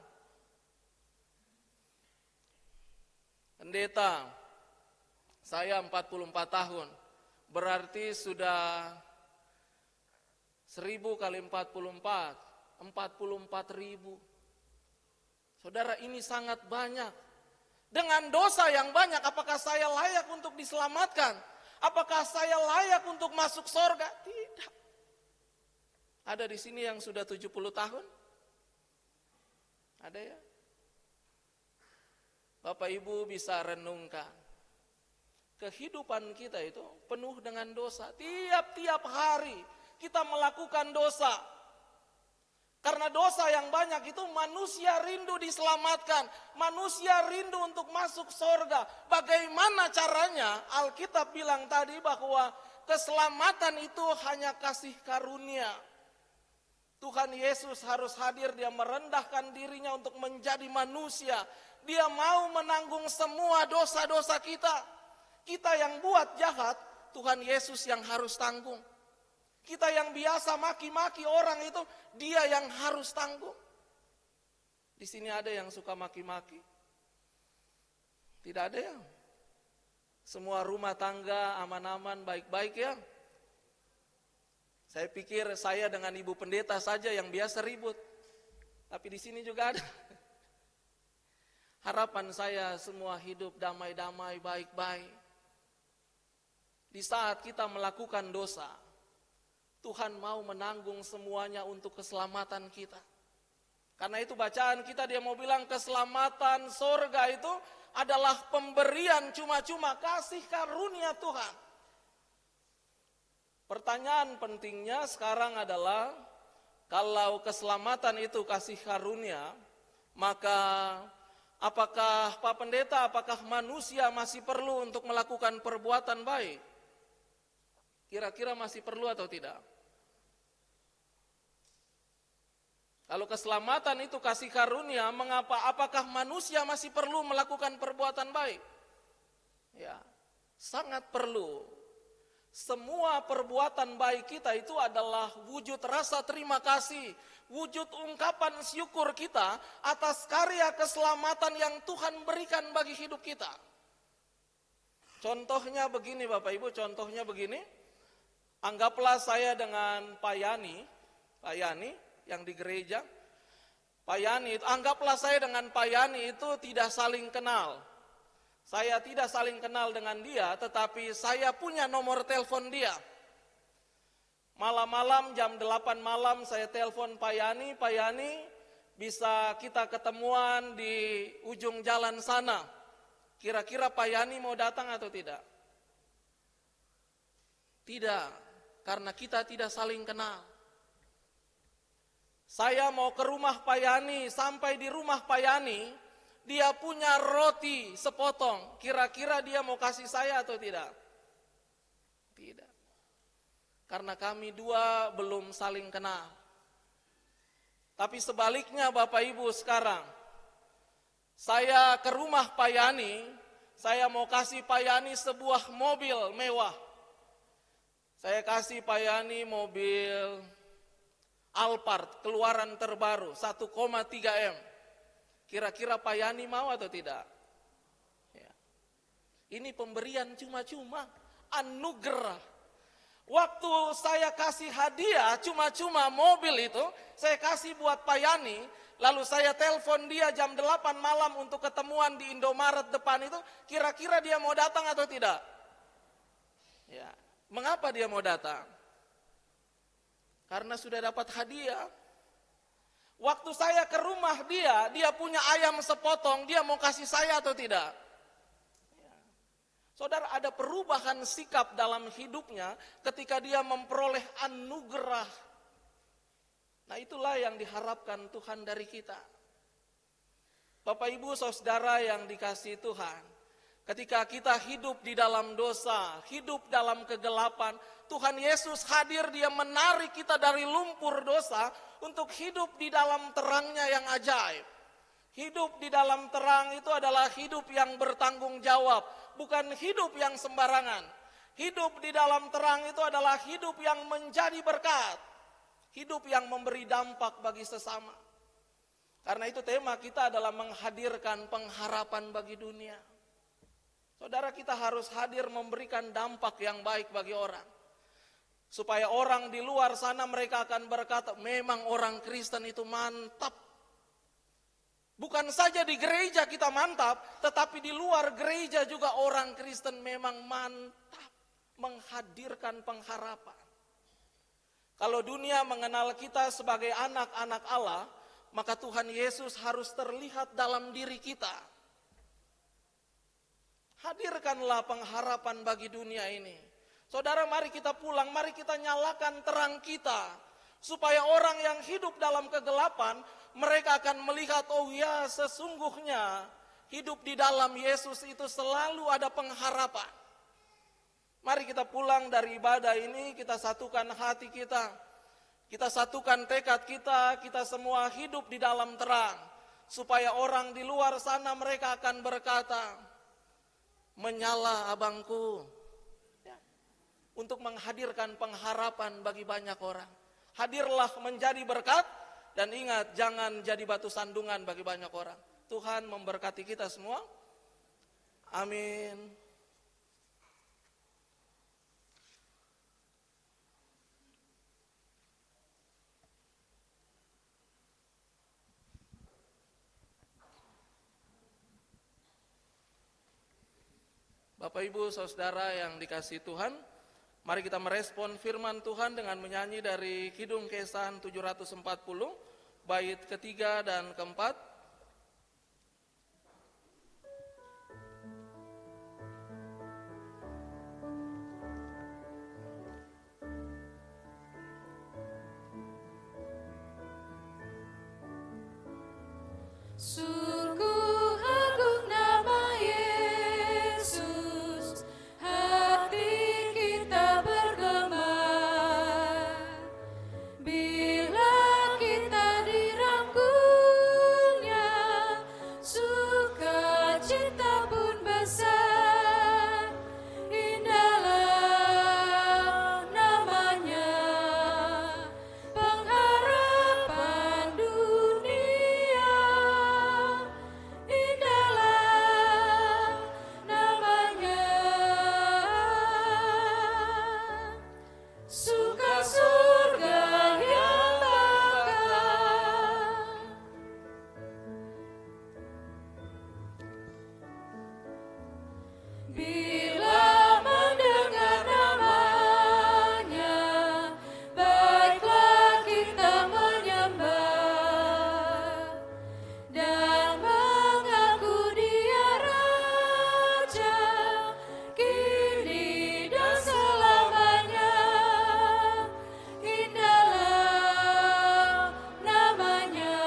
Pendeta, saya 44 tahun, berarti sudah 1000 kali 44, 44.000. Saudara, ini sangat banyak. Dengan dosa yang banyak, apakah saya layak untuk diselamatkan? Apakah saya layak untuk masuk surga? Tidak. Ada di sini yang sudah 70 tahun? Ada ya? Bapak Ibu bisa renungkan. Kehidupan kita itu penuh dengan dosa. Tiap-tiap hari kita melakukan dosa. Karena dosa yang banyak itu manusia rindu diselamatkan. Manusia rindu untuk masuk surga. Bagaimana caranya? Alkitab bilang tadi bahwa keselamatan itu hanya kasih karunia. Tuhan Yesus harus hadir, dia merendahkan dirinya untuk menjadi manusia. Dia mau menanggung semua dosa-dosa kita. Kita yang buat jahat, Tuhan Yesus yang harus tanggung. Kita yang biasa maki-maki orang itu, dia yang harus tanggung. Di sini ada yang suka maki-maki? Tidak ada ya? Semua rumah tangga aman-aman, baik-baik ya? Saya pikir saya dengan ibu pendeta saja yang biasa ribut. Tapi di sini juga ada. Harapan saya semua hidup damai-damai, baik-baik. Di saat kita melakukan dosa, Tuhan mau menanggung semuanya untuk keselamatan kita. Karena itu bacaan kita dia mau bilang keselamatan sorga itu adalah pemberian cuma-cuma kasih karunia Tuhan. Pertanyaan pentingnya sekarang adalah, kalau keselamatan itu kasih karunia, maka apakah Pak Pendeta, apakah manusia masih perlu untuk melakukan perbuatan baik? Kira-kira masih perlu atau tidak? Kalau keselamatan itu kasih karunia, mengapa apakah manusia masih perlu melakukan perbuatan baik? Ya, sangat perlu. Semua perbuatan baik kita itu adalah wujud rasa terima kasih, wujud ungkapan syukur kita atas karya keselamatan yang Tuhan berikan bagi hidup kita. Contohnya begini Bapak Ibu, contohnya begini. Anggaplah saya dengan Pak Yani yang di gereja. Pak Yani, anggaplah saya dengan Pak Yani itu tidak saling kenal. Saya tidak saling kenal dengan dia, tetapi saya punya nomor telepon dia. Malam-malam jam 8 malam saya telepon Pak Yani bisa kita ketemuan di ujung jalan sana. Kira-kira Pak Yani mau datang atau tidak? Tidak, karena kita tidak saling kenal. Saya mau ke rumah Pak Yani, sampai di rumah Pak Yani, dia punya roti sepotong. Kira-kira dia mau kasih saya atau tidak? Tidak. Karena kami dua belum saling kenal. Tapi sebaliknya Bapak Ibu sekarang, saya ke rumah Pak Yani, saya mau kasih Pak Yani sebuah mobil mewah. Saya kasih Pak Yani mobil Alphard keluaran terbaru 1,3 M. Kira-kira Pak Yani mau atau tidak? Ya. Ini pemberian cuma-cuma, anugerah. Waktu saya kasih hadiah cuma-cuma mobil itu, saya kasih buat Pak Yani, lalu saya telepon dia jam 8 malam untuk ketemuan di Indomaret depan itu, kira-kira dia mau datang atau tidak? Ya. Mengapa dia mau datang? Karena sudah dapat hadiah. Waktu saya ke rumah dia punya ayam sepotong, dia mau kasih saya atau tidak? Ya. Saudara, ada perubahan sikap dalam hidupnya ketika dia memperoleh anugerah. Nah, itulah yang diharapkan Tuhan dari kita. Bapak Ibu Saudara yang dikasihi Tuhan, ketika kita hidup di dalam dosa, hidup dalam kegelapan, Tuhan Yesus hadir, dia menarik kita dari lumpur dosa untuk hidup di dalam terangnya yang ajaib. Hidup di dalam terang itu adalah hidup yang bertanggung jawab, bukan hidup yang sembarangan. Hidup di dalam terang itu adalah hidup yang menjadi berkat, hidup yang memberi dampak bagi sesama. Karena itu tema kita adalah menghadirkan pengharapan bagi dunia. Saudara, kita harus hadir memberikan dampak yang baik bagi orang. Supaya orang di luar sana mereka akan berkata, memang orang Kristen itu mantap. Bukan saja di gereja kita mantap, tetapi di luar gereja juga orang Kristen memang mantap. Menghadirkan pengharapan. Kalau dunia mengenal kita sebagai anak-anak Allah, maka Tuhan Yesus harus terlihat dalam diri kita. Hadirkanlah pengharapan bagi dunia ini. Saudara, mari kita pulang, mari kita nyalakan terang kita. Supaya orang yang hidup dalam kegelapan, mereka akan melihat, oh ya, sesungguhnya hidup di dalam Yesus itu selalu ada pengharapan. Mari kita pulang dari ibadah ini, kita satukan hati kita. Kita satukan tekad kita semua hidup di dalam terang. Supaya orang di luar sana mereka akan berkata, menyala abangku. Untuk menghadirkan pengharapan bagi banyak orang. Hadirlah menjadi berkat, dan ingat jangan jadi batu sandungan bagi banyak orang. Tuhan memberkati kita semua. Amin. Bapak Ibu Saudara yang dikasihi Tuhan, mari kita merespon firman Tuhan dengan menyanyi dari Kidung Kesan 740, bait ketiga dan keempat. Sungguh agung nama Yesus, hati kita bergema bila kita dirangkulnya, sukacita pun besar. Indahlah namanya, pengharapan dunia. Indahlah namanya, suka surga yang bakal. Bila mendengar namanya, baiklah kita menyembah dan mengaku Dia Raja, kini dan selamanya. Indahlah namanya,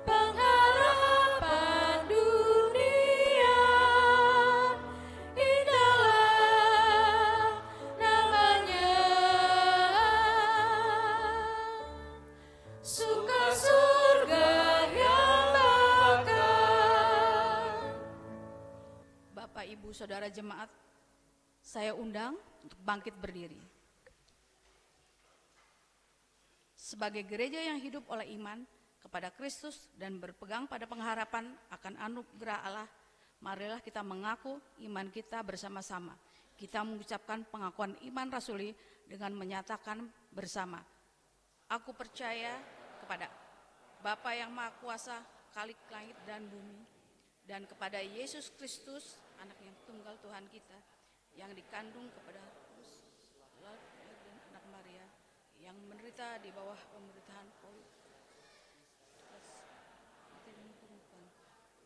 pengharapan dunia. Indahlah namanya, suka surga yang bakal. Bapak, Ibu, Saudara jemaat, saya undang untuk bangkit berdiri. Sebagai gereja yang hidup oleh iman kepada Kristus dan berpegang pada pengharapan akan anugerah Allah, marilah kita mengaku iman kita bersama-sama. Kita mengucapkan pengakuan iman rasuli dengan menyatakan bersama, aku percaya kepada Bapa yang Maha Kuasa, Khalik langit dan bumi, dan kepada Yesus Kristus, anak yang tunggal Tuhan kita, yang dikandung kepada Kudus dan anak Maria, yang menderita di bawah pemerintahan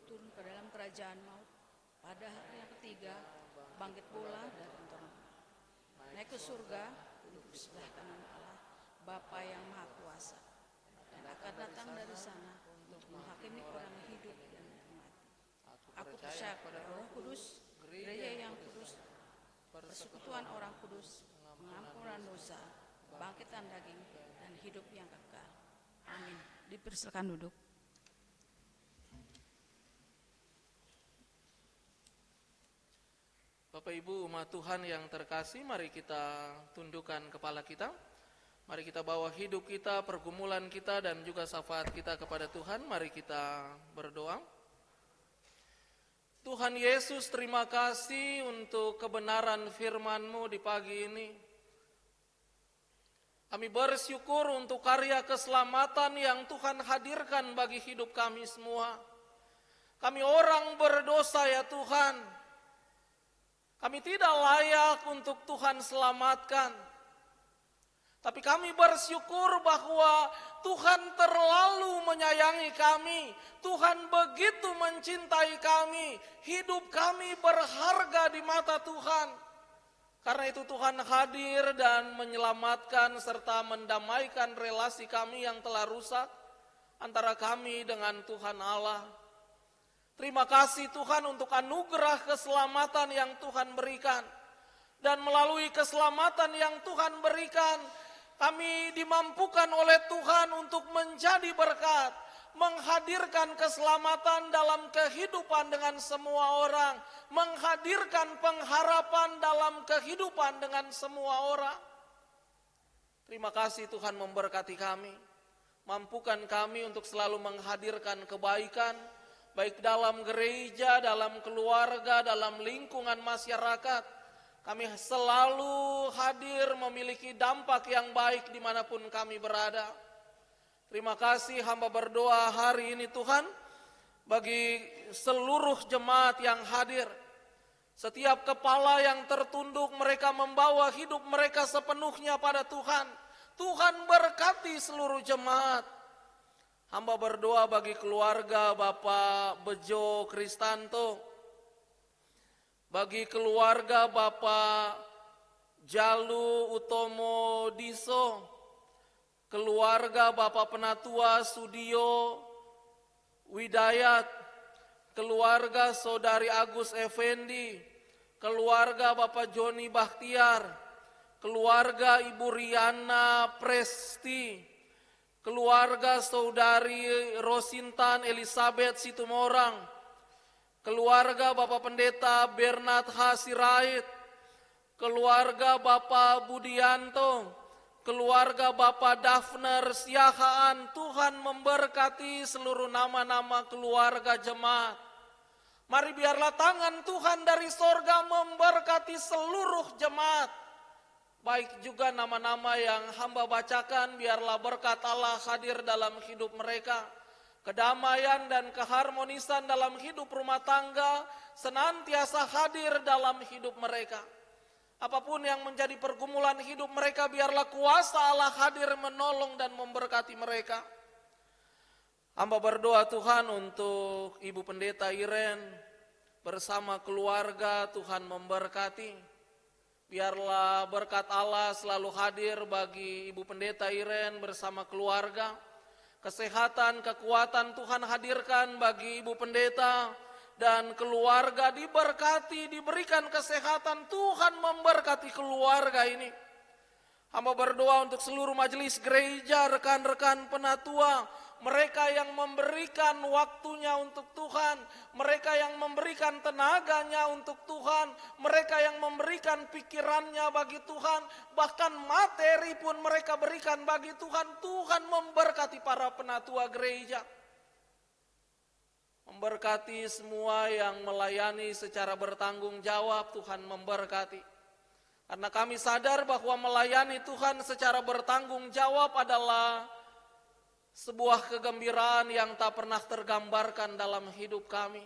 turun ke dalam kerajaan maut, pada hari yang ketiga bangkit pula dari antara naik ke surga, duduk di sebelah kanan Allah Bapa yang Maha Kuasa, dan akan datang dari sana untuk menghakimi orang hidup dan mati. Aku percaya pada Roh Kudus, gereja yang kudus, persekutuan orang kudus, pengampunan dosa, kebangkitan daging, dan hidup yang kekal. Amin. Dipersilakan duduk. Bapak Ibu umat Tuhan yang terkasih, mari kita tundukkan kepala kita. Mari kita bawa hidup kita, pergumulan kita, dan juga syafaat kita kepada Tuhan. Mari kita berdoa. Tuhan Yesus, terima kasih untuk kebenaran firman-Mu di pagi ini. Kami bersyukur untuk karya keselamatan yang Tuhan hadirkan bagi hidup kami semua. Kami orang berdosa ya Tuhan. Kami tidak layak untuk Tuhan selamatkan. Tapi kami bersyukur bahwa Tuhan terlalu menyayangi kami. Tuhan begitu mencintai kami. Hidup kami berharga di mata Tuhan. Karena itu Tuhan hadir dan menyelamatkan serta mendamaikan relasi kami yang telah rusak antara kami dengan Tuhan Allah. Terima kasih Tuhan untuk anugerah keselamatan yang Tuhan berikan. Dan melalui keselamatan yang Tuhan berikan, Kami dimampukan oleh Tuhan untuk menjadi berkat, menghadirkan keselamatan dalam kehidupan dengan semua orang, menghadirkan pengharapan dalam kehidupan dengan semua orang. Terima kasih Tuhan memberkati kami. Mampukan kami untuk selalu menghadirkan kebaikan, baik dalam gereja, dalam keluarga, dalam lingkungan masyarakat. Kami selalu hadir memiliki dampak yang baik dimanapun kami berada. Terima kasih hamba berdoa hari ini Tuhan, bagi seluruh jemaat yang hadir. Setiap kepala yang tertunduk, mereka membawa hidup mereka sepenuhnya pada Tuhan. Tuhan berkati seluruh jemaat. Hamba berdoa bagi keluarga Bapak Bejo Kristanto, bagi keluarga Bapak Jalu Utomo Diso, keluarga Bapak Penatua Sudio Widayat, keluarga Saudari Agus Effendi, keluarga Bapak Joni Bahtiar, keluarga Ibu Riana Presti, keluarga Saudari Rosintan Elizabeth Situmorang, keluarga Bapak Pendeta Bernard H. Sirait, keluarga Bapak Budianto, keluarga Bapak Dafner Siahaan. Tuhan memberkati seluruh nama-nama keluarga jemaat. Mari biarlah tangan Tuhan dari sorga memberkati seluruh jemaat. Baik juga nama-nama yang hamba bacakan, biarlah berkat Allah hadir dalam hidup mereka. Kedamaian dan keharmonisan dalam hidup rumah tangga senantiasa hadir dalam hidup mereka. Apapun yang menjadi pergumulan hidup mereka, biarlah kuasa Allah hadir menolong dan memberkati mereka. Hamba berdoa Tuhan untuk Ibu Pendeta Iren bersama keluarga, Tuhan memberkati. Biarlah berkat Allah selalu hadir bagi Ibu Pendeta Iren bersama keluarga. Kesehatan, kekuatan Tuhan hadirkan bagi Ibu Pendeta dan keluarga, diberkati, diberikan kesehatan. Tuhan memberkati keluarga ini. Hamba berdoa untuk seluruh majelis gereja, rekan-rekan penatua, mereka yang memberikan waktunya untuk Tuhan, mereka yang memberikan tenaganya untuk Tuhan, mereka yang memberikan pikirannya bagi Tuhan, bahkan materi pun mereka berikan bagi Tuhan. Tuhan memberkati para penatua gereja, memberkati semua yang melayani secara bertanggung jawab. Tuhan memberkati. Karena kami sadar bahwa melayani Tuhan secara bertanggung jawab adalah sebuah kegembiraan yang tak pernah tergambarkan dalam hidup kami.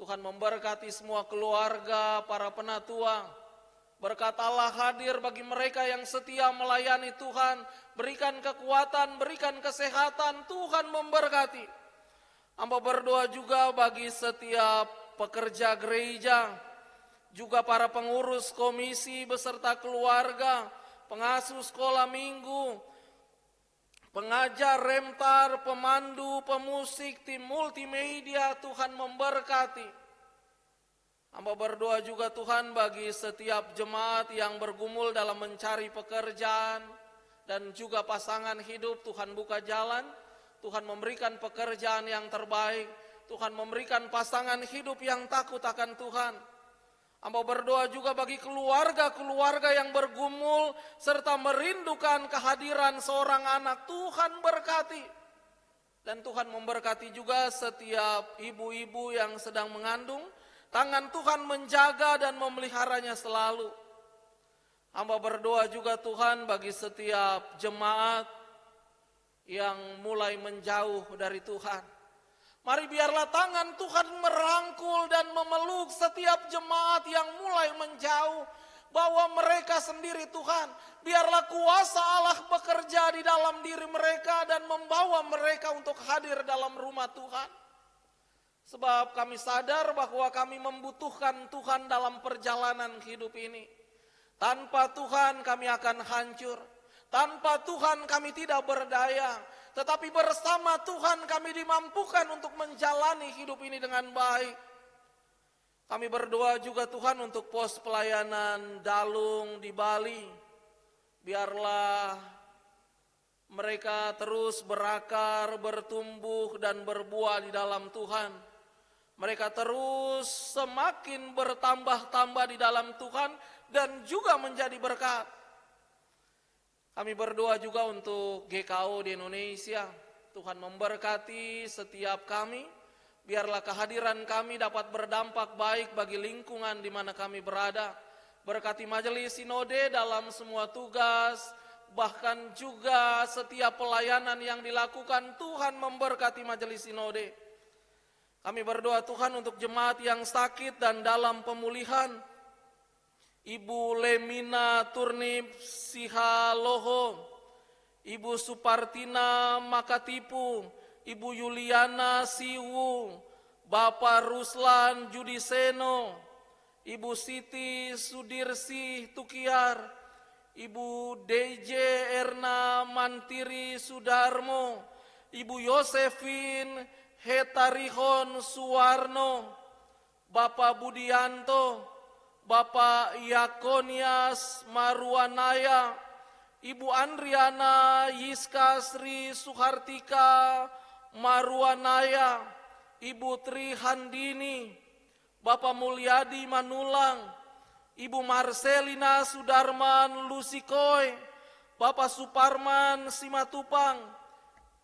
Tuhan memberkati semua keluarga, para penatua. Berkat Allah hadir bagi mereka yang setia melayani Tuhan. Berikan kekuatan, berikan kesehatan. Tuhan memberkati. Hamba berdoa juga bagi setiap pekerja gereja, juga para pengurus komisi beserta keluarga, pengasuh sekolah minggu, pengajar, remtar, pemandu, pemusik, tim multimedia. Tuhan memberkati. Hamba berdoa juga Tuhan bagi setiap jemaat yang bergumul dalam mencari pekerjaan dan juga pasangan hidup. Tuhan buka jalan, Tuhan memberikan pekerjaan yang terbaik, Tuhan memberikan pasangan hidup yang takut akan Tuhan. Hamba berdoa juga bagi keluarga-keluarga yang bergumul serta merindukan kehadiran seorang anak. Tuhan berkati. Dan Tuhan memberkati juga setiap ibu-ibu yang sedang mengandung. Tangan Tuhan menjaga dan memeliharanya selalu. Hamba berdoa juga Tuhan bagi setiap jemaat yang mulai menjauh dari Tuhan. Mari biarlah tangan Tuhan merangkul dan memeluk setiap jemaat yang mulai menjauh. Bawa mereka sendiri Tuhan. Biarlah kuasa Allah bekerja di dalam diri mereka dan membawa mereka untuk hadir dalam rumah Tuhan. Sebab kami sadar bahwa kami membutuhkan Tuhan dalam perjalanan hidup ini. Tanpa Tuhan kami akan hancur. Tanpa Tuhan kami tidak berdaya. Tetapi bersama Tuhan kami dimampukan untuk menjalani hidup ini dengan baik. Kami berdoa juga Tuhan untuk pos pelayanan Dalung di Bali. Biarlah mereka terus berakar, bertumbuh, dan berbuah di dalam Tuhan. Mereka terus semakin bertambah-tambah di dalam Tuhan dan juga menjadi berkat. Kami berdoa juga untuk GKO di Indonesia. Tuhan memberkati setiap kami. Biarlah kehadiran kami dapat berdampak baik bagi lingkungan di mana kami berada. Berkati majelis sinode dalam semua tugas, bahkan juga setiap pelayanan yang dilakukan. Tuhan memberkati majelis sinode. Kami berdoa Tuhan untuk jemaat yang sakit dan dalam pemulihan. Ibu Lemina Turnip Sihaloho, Ibu Supartina Makatipu, Ibu Yuliana Siwu, Bapak Ruslan Judiseno, Ibu Siti Sudirsi Tukiar, Ibu DJ Erna Mantiri Sudarmo, Ibu Yosefin Hetarihon Suwarno, Bapak Budianto, Bapak Yakonias Maruanaya, Ibu Andriana Yiska Sri Suhartika Maruanaya, Ibu Tri Handini, Bapak Mulyadi Manulang, Ibu Marcelina Sudarman Lusikoy, Bapak Suparman Simatupang,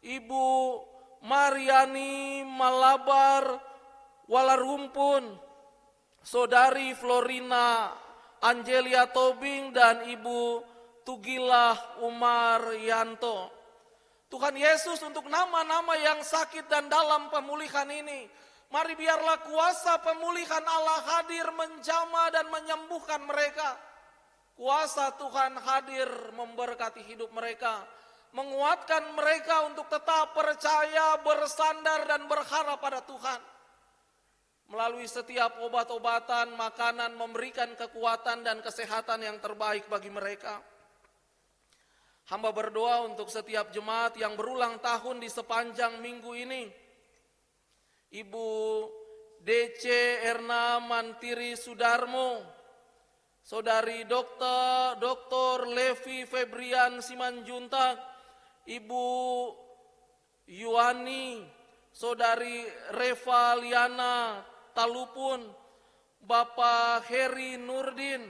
Ibu Mariani Malabar Walarumpun, Saudari Florina Angelia Tobing, dan Ibu Tugilah Umar Yanto. Tuhan Yesus, untuk nama-nama yang sakit dan dalam pemulihan ini, mari biarlah kuasa pemulihan Allah hadir menjamah dan menyembuhkan mereka. Kuasa Tuhan hadir memberkati hidup mereka, menguatkan mereka untuk tetap percaya, bersandar, dan berharap pada Tuhan. Melalui setiap obat-obatan, makanan, memberikan kekuatan dan kesehatan yang terbaik bagi mereka. Hamba berdoa untuk setiap jemaat yang berulang tahun di sepanjang minggu ini. Ibu DC Erna Mantiri Sudarmo, Saudari Dr. Levi Febrian Simanjuntak, Ibu Yuani, Saudari Reva Liana Talupun, Bapak Heri Nurdin,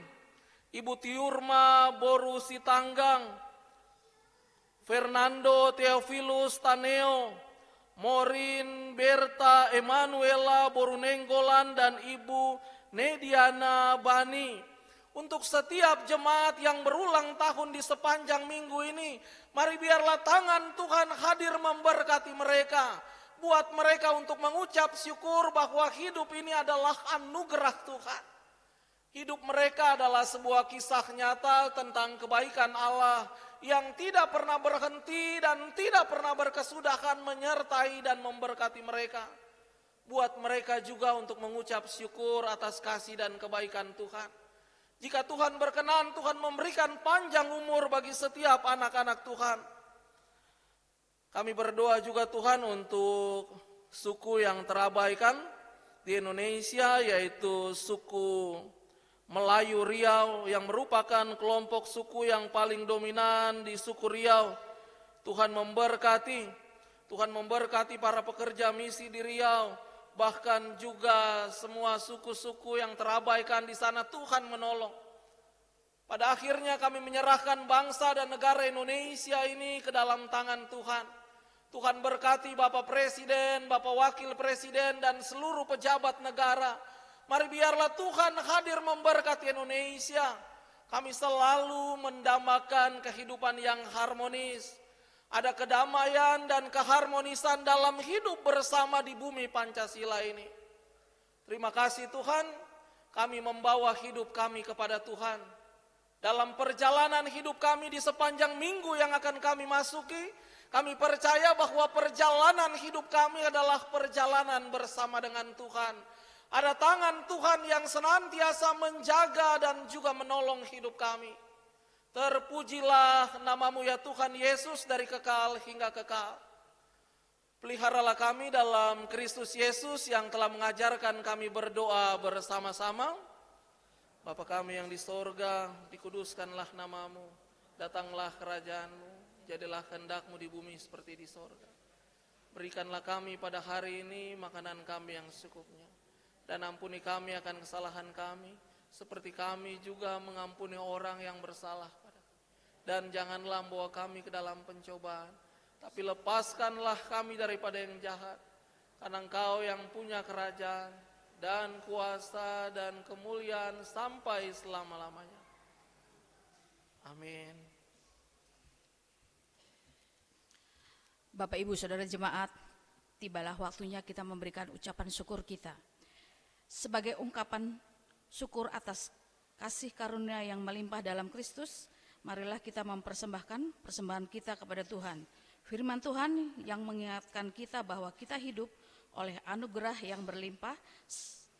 Ibu Tiurma Boru Sitanggang, Fernando Theophilus Taneo, Morin Berta Emanuela Borunenggolan, dan Ibu Nediana Bani. Untuk setiap jemaat yang berulang tahun di sepanjang minggu ini, mari biarlah tangan Tuhan hadir memberkati mereka. Buat mereka untuk mengucap syukur bahwa hidup ini adalah anugerah Tuhan. Hidup mereka adalah sebuah kisah nyata tentang kebaikan Allah yang tidak pernah berhenti dan tidak pernah berkesudahan menyertai dan memberkati mereka. Buat mereka juga untuk mengucap syukur atas kasih dan kebaikan Tuhan. Jika Tuhan berkenan, Tuhan memberikan panjang umur bagi setiap anak-anak Tuhan. Kami berdoa juga Tuhan untuk suku yang terabaikan di Indonesia, yaitu suku Melayu Riau, yang merupakan kelompok suku yang paling dominan di suku Riau. Tuhan memberkati para pekerja misi di Riau, bahkan juga semua suku-suku yang terabaikan di sana. Tuhan menolong. Pada akhirnya kami menyerahkan bangsa dan negara Indonesia ini ke dalam tangan Tuhan. Tuhan berkati Bapak Presiden, Bapak Wakil Presiden, dan seluruh pejabat negara. Mari biarlah Tuhan hadir memberkati Indonesia. Kami selalu mendambakan kehidupan yang harmonis. Ada kedamaian dan keharmonisan dalam hidup bersama di bumi Pancasila ini. Terima kasih Tuhan, kami membawa hidup kami kepada Tuhan. Dalam perjalanan hidup kami di sepanjang minggu yang akan kami masuki, kami percaya bahwa perjalanan hidup kami adalah perjalanan bersama dengan Tuhan. Ada tangan Tuhan yang senantiasa menjaga dan juga menolong hidup kami. Terpujilah namamu ya Tuhan Yesus dari kekal hingga kekal. Peliharalah kami dalam Kristus Yesus yang telah mengajarkan kami berdoa bersama-sama. Bapa kami yang di sorga, dikuduskanlah namamu. Datanglah kerajaan-Mu, jadilah kehendak-Mu di bumi seperti di sorga. Berikanlah kami pada hari ini makanan kami yang secukupnya. Dan ampuni kami akan kesalahan kami, seperti kami juga mengampuni orang yang bersalah pada kami. Dan janganlah membawa kami ke dalam pencobaan, tapi lepaskanlah kami daripada yang jahat. Karena Engkau yang punya kerajaan, dan kuasa, dan kemuliaan sampai selama-lamanya. Amin. Bapak, Ibu, Saudara jemaat, tibalah waktunya kita memberikan ucapan syukur kita. Sebagai ungkapan syukur atas kasih karunia yang melimpah dalam Kristus, marilah kita mempersembahkan persembahan kita kepada Tuhan. Firman Tuhan yang mengingatkan kita bahwa kita hidup oleh anugerah yang berlimpah,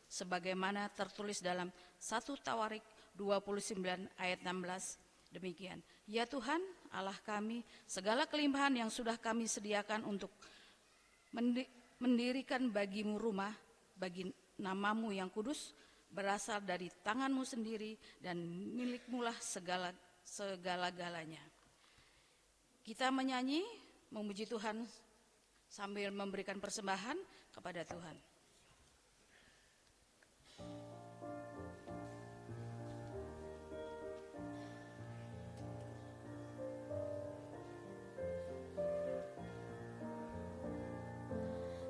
sebagaimana tertulis dalam 1 Tawarik 29 ayat 16. Demikian, ya Tuhan Allah kami, segala kelimpahan yang sudah kami sediakan untuk mendirikan bagimu rumah, bagi namamu yang kudus, berasal dari tanganmu sendiri dan milikmulah segala-galanya. Kita menyanyi, memuji Tuhan sambil memberikan persembahan kepada Tuhan.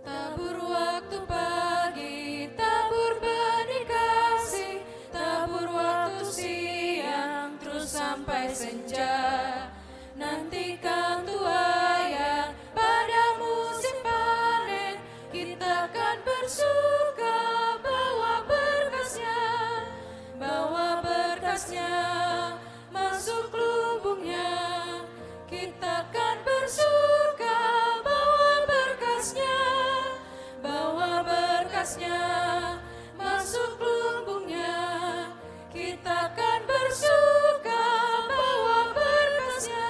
Tabur waktu pagi, tabur benih kasih, tabur waktu siang, terus sampai senja. Nantikan tuaian pada musim panen, kita akan bersuka bawa berkasnya masuk lumbungnya. Kita akan bersuka bawa berkasnya masuk lumbungnya. Kita akan bersuka bawa berkasnya.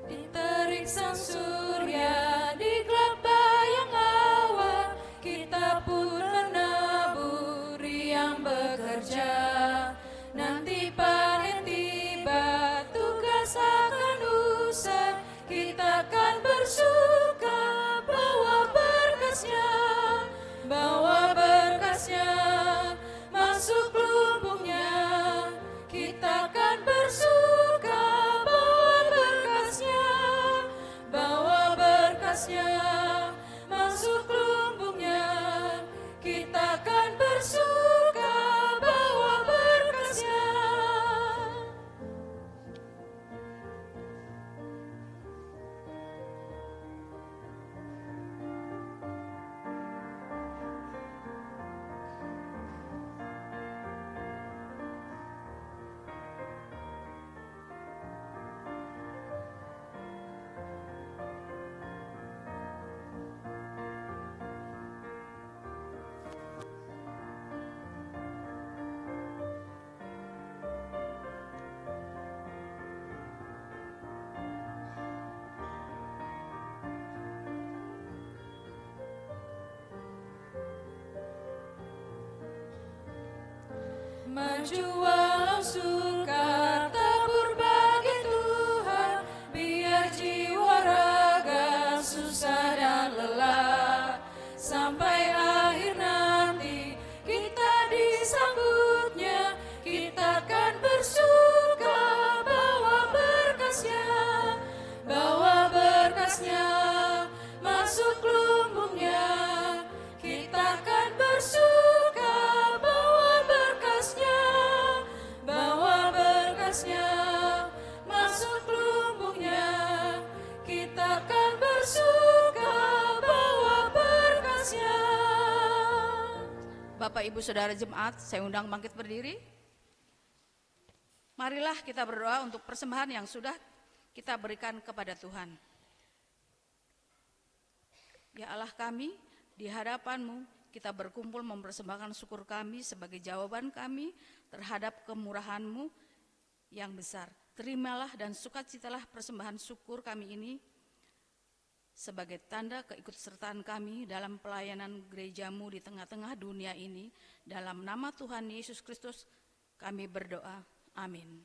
Diterik sang surya di gelap bayang awan, kita pun menaburi yang bekerja. Nanti panen tiba, tugas akan usai, kita akan bersuka bawa berkasnya masuk lumbungnya. Kita akan bersuka bawa berkasnya masuk lumbungnya. Kita akan bersuka bawa berkasnya. Maju walau sukar, tabur bagi Tuhan, biar jiwa raga susah dan lelah. Sampai akhir nanti kita disambutnya, kita akan bersuka bawa berkasnya masuk lumbungnya. Kita akan bersuka bawa berkasnya masuk lumbungnya. Kita Bapak Ibu Saudara Jemaat, saya undang bangkit berdiri. Marilah kita berdoa untuk persembahan yang sudah kita berikan kepada Tuhan. Ya Allah kami, di hadapan-Mu kita berkumpul mempersembahkan syukur kami sebagai jawaban kami terhadap kemurahan-Mu yang besar. Terimalah dan sukacitalah persembahan syukur kami ini sebagai tanda keikutsertaan kami dalam pelayanan gereja-Mu di tengah-tengah dunia ini. Dalam nama Tuhan Yesus Kristus kami berdoa. Amin.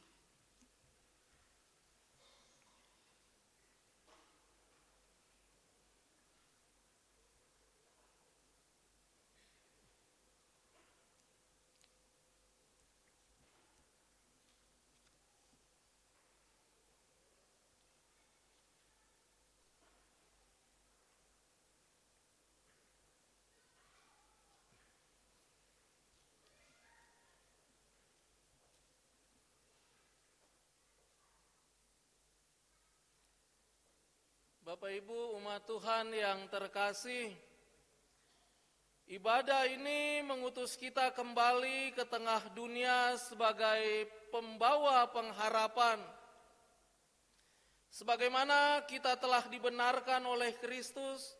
Bapak Ibu umat Tuhan yang terkasih, ibadah ini mengutus kita kembali ke tengah dunia sebagai pembawa pengharapan. Sebagaimana kita telah dibenarkan oleh Kristus,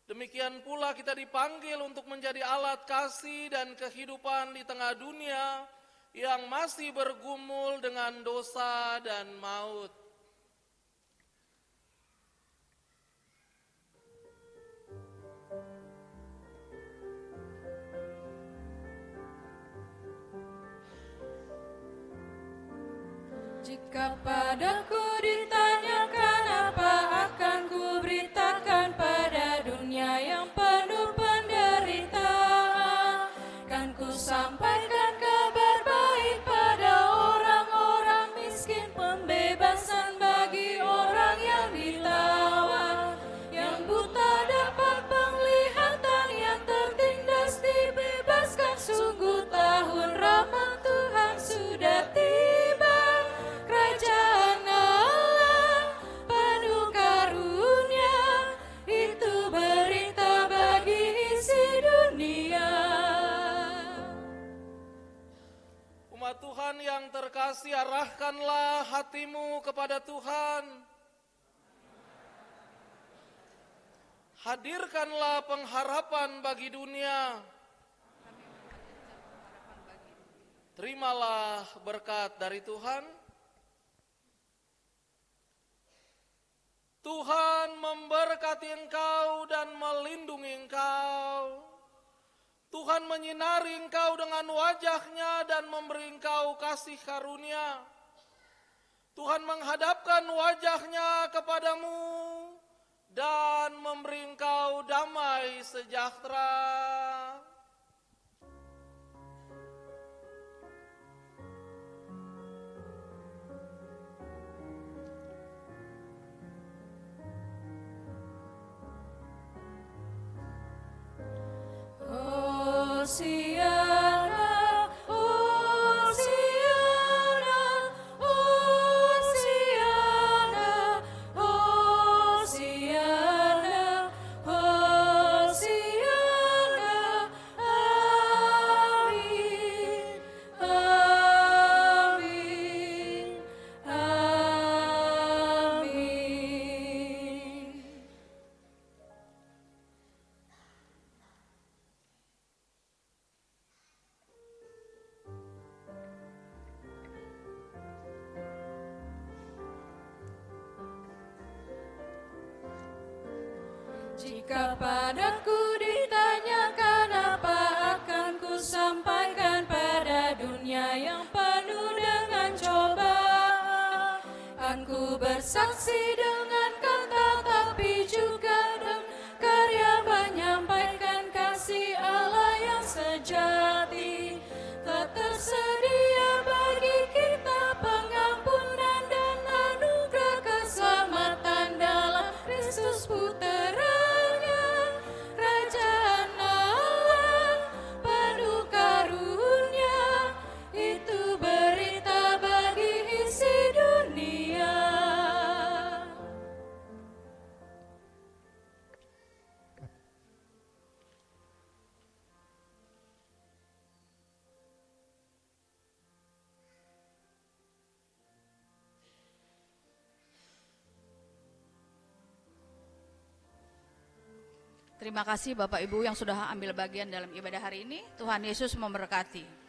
demikian pula kita dipanggil untuk menjadi alat kasih dan kehidupan di tengah dunia yang masih bergumul dengan dosa dan maut. Jika padaku ditanyakan apa akan ku beritakan pada dunia yang penuh penderitaan, kan ku sampaikan kabar baik pada orang-orang miskin, pembebasan bagi orang yang ditawan, yang buta dapat penglihatan, yang tertindas dibebaskan. Sungguh tahun rahmat Tuhan sudah tiba. Kerajaan Allah penuh karunia, itu berita bagi isi dunia. Umat Tuhan yang terkasih, arahkanlah hatimu kepada Tuhan. Hadirkanlah pengharapan bagi dunia. Terimalah berkat dari Tuhan. Tuhan memberkati engkau dan melindungi engkau. Tuhan menyinari engkau dengan wajah-Nya dan memberi engkau kasih karunia. Tuhan menghadapkan wajah-Nya kepadamu dan memberi engkau damai sejahtera. Hosiana, Hosiana, Hosiana, Hosiana, Hosiana. Amin, amin, amin. Jika padaku ditanyakan apa akan ku sampaikan pada dunia yang penuh dengan cobaan, aku bersaksi dengan kata tapi juga dengan karya menyampaikan kasih Allah yang sejati. Tak tersedia bagi kita pengampunan dan anugerah keselamatan dalam Kristus Putranya. Kerajaan Allah penuh karunia, itu berita bagi isi dunia. Terima kasih Bapak Ibu yang sudah ambil bagian dalam ibadah hari ini. Tuhan Yesus memberkati.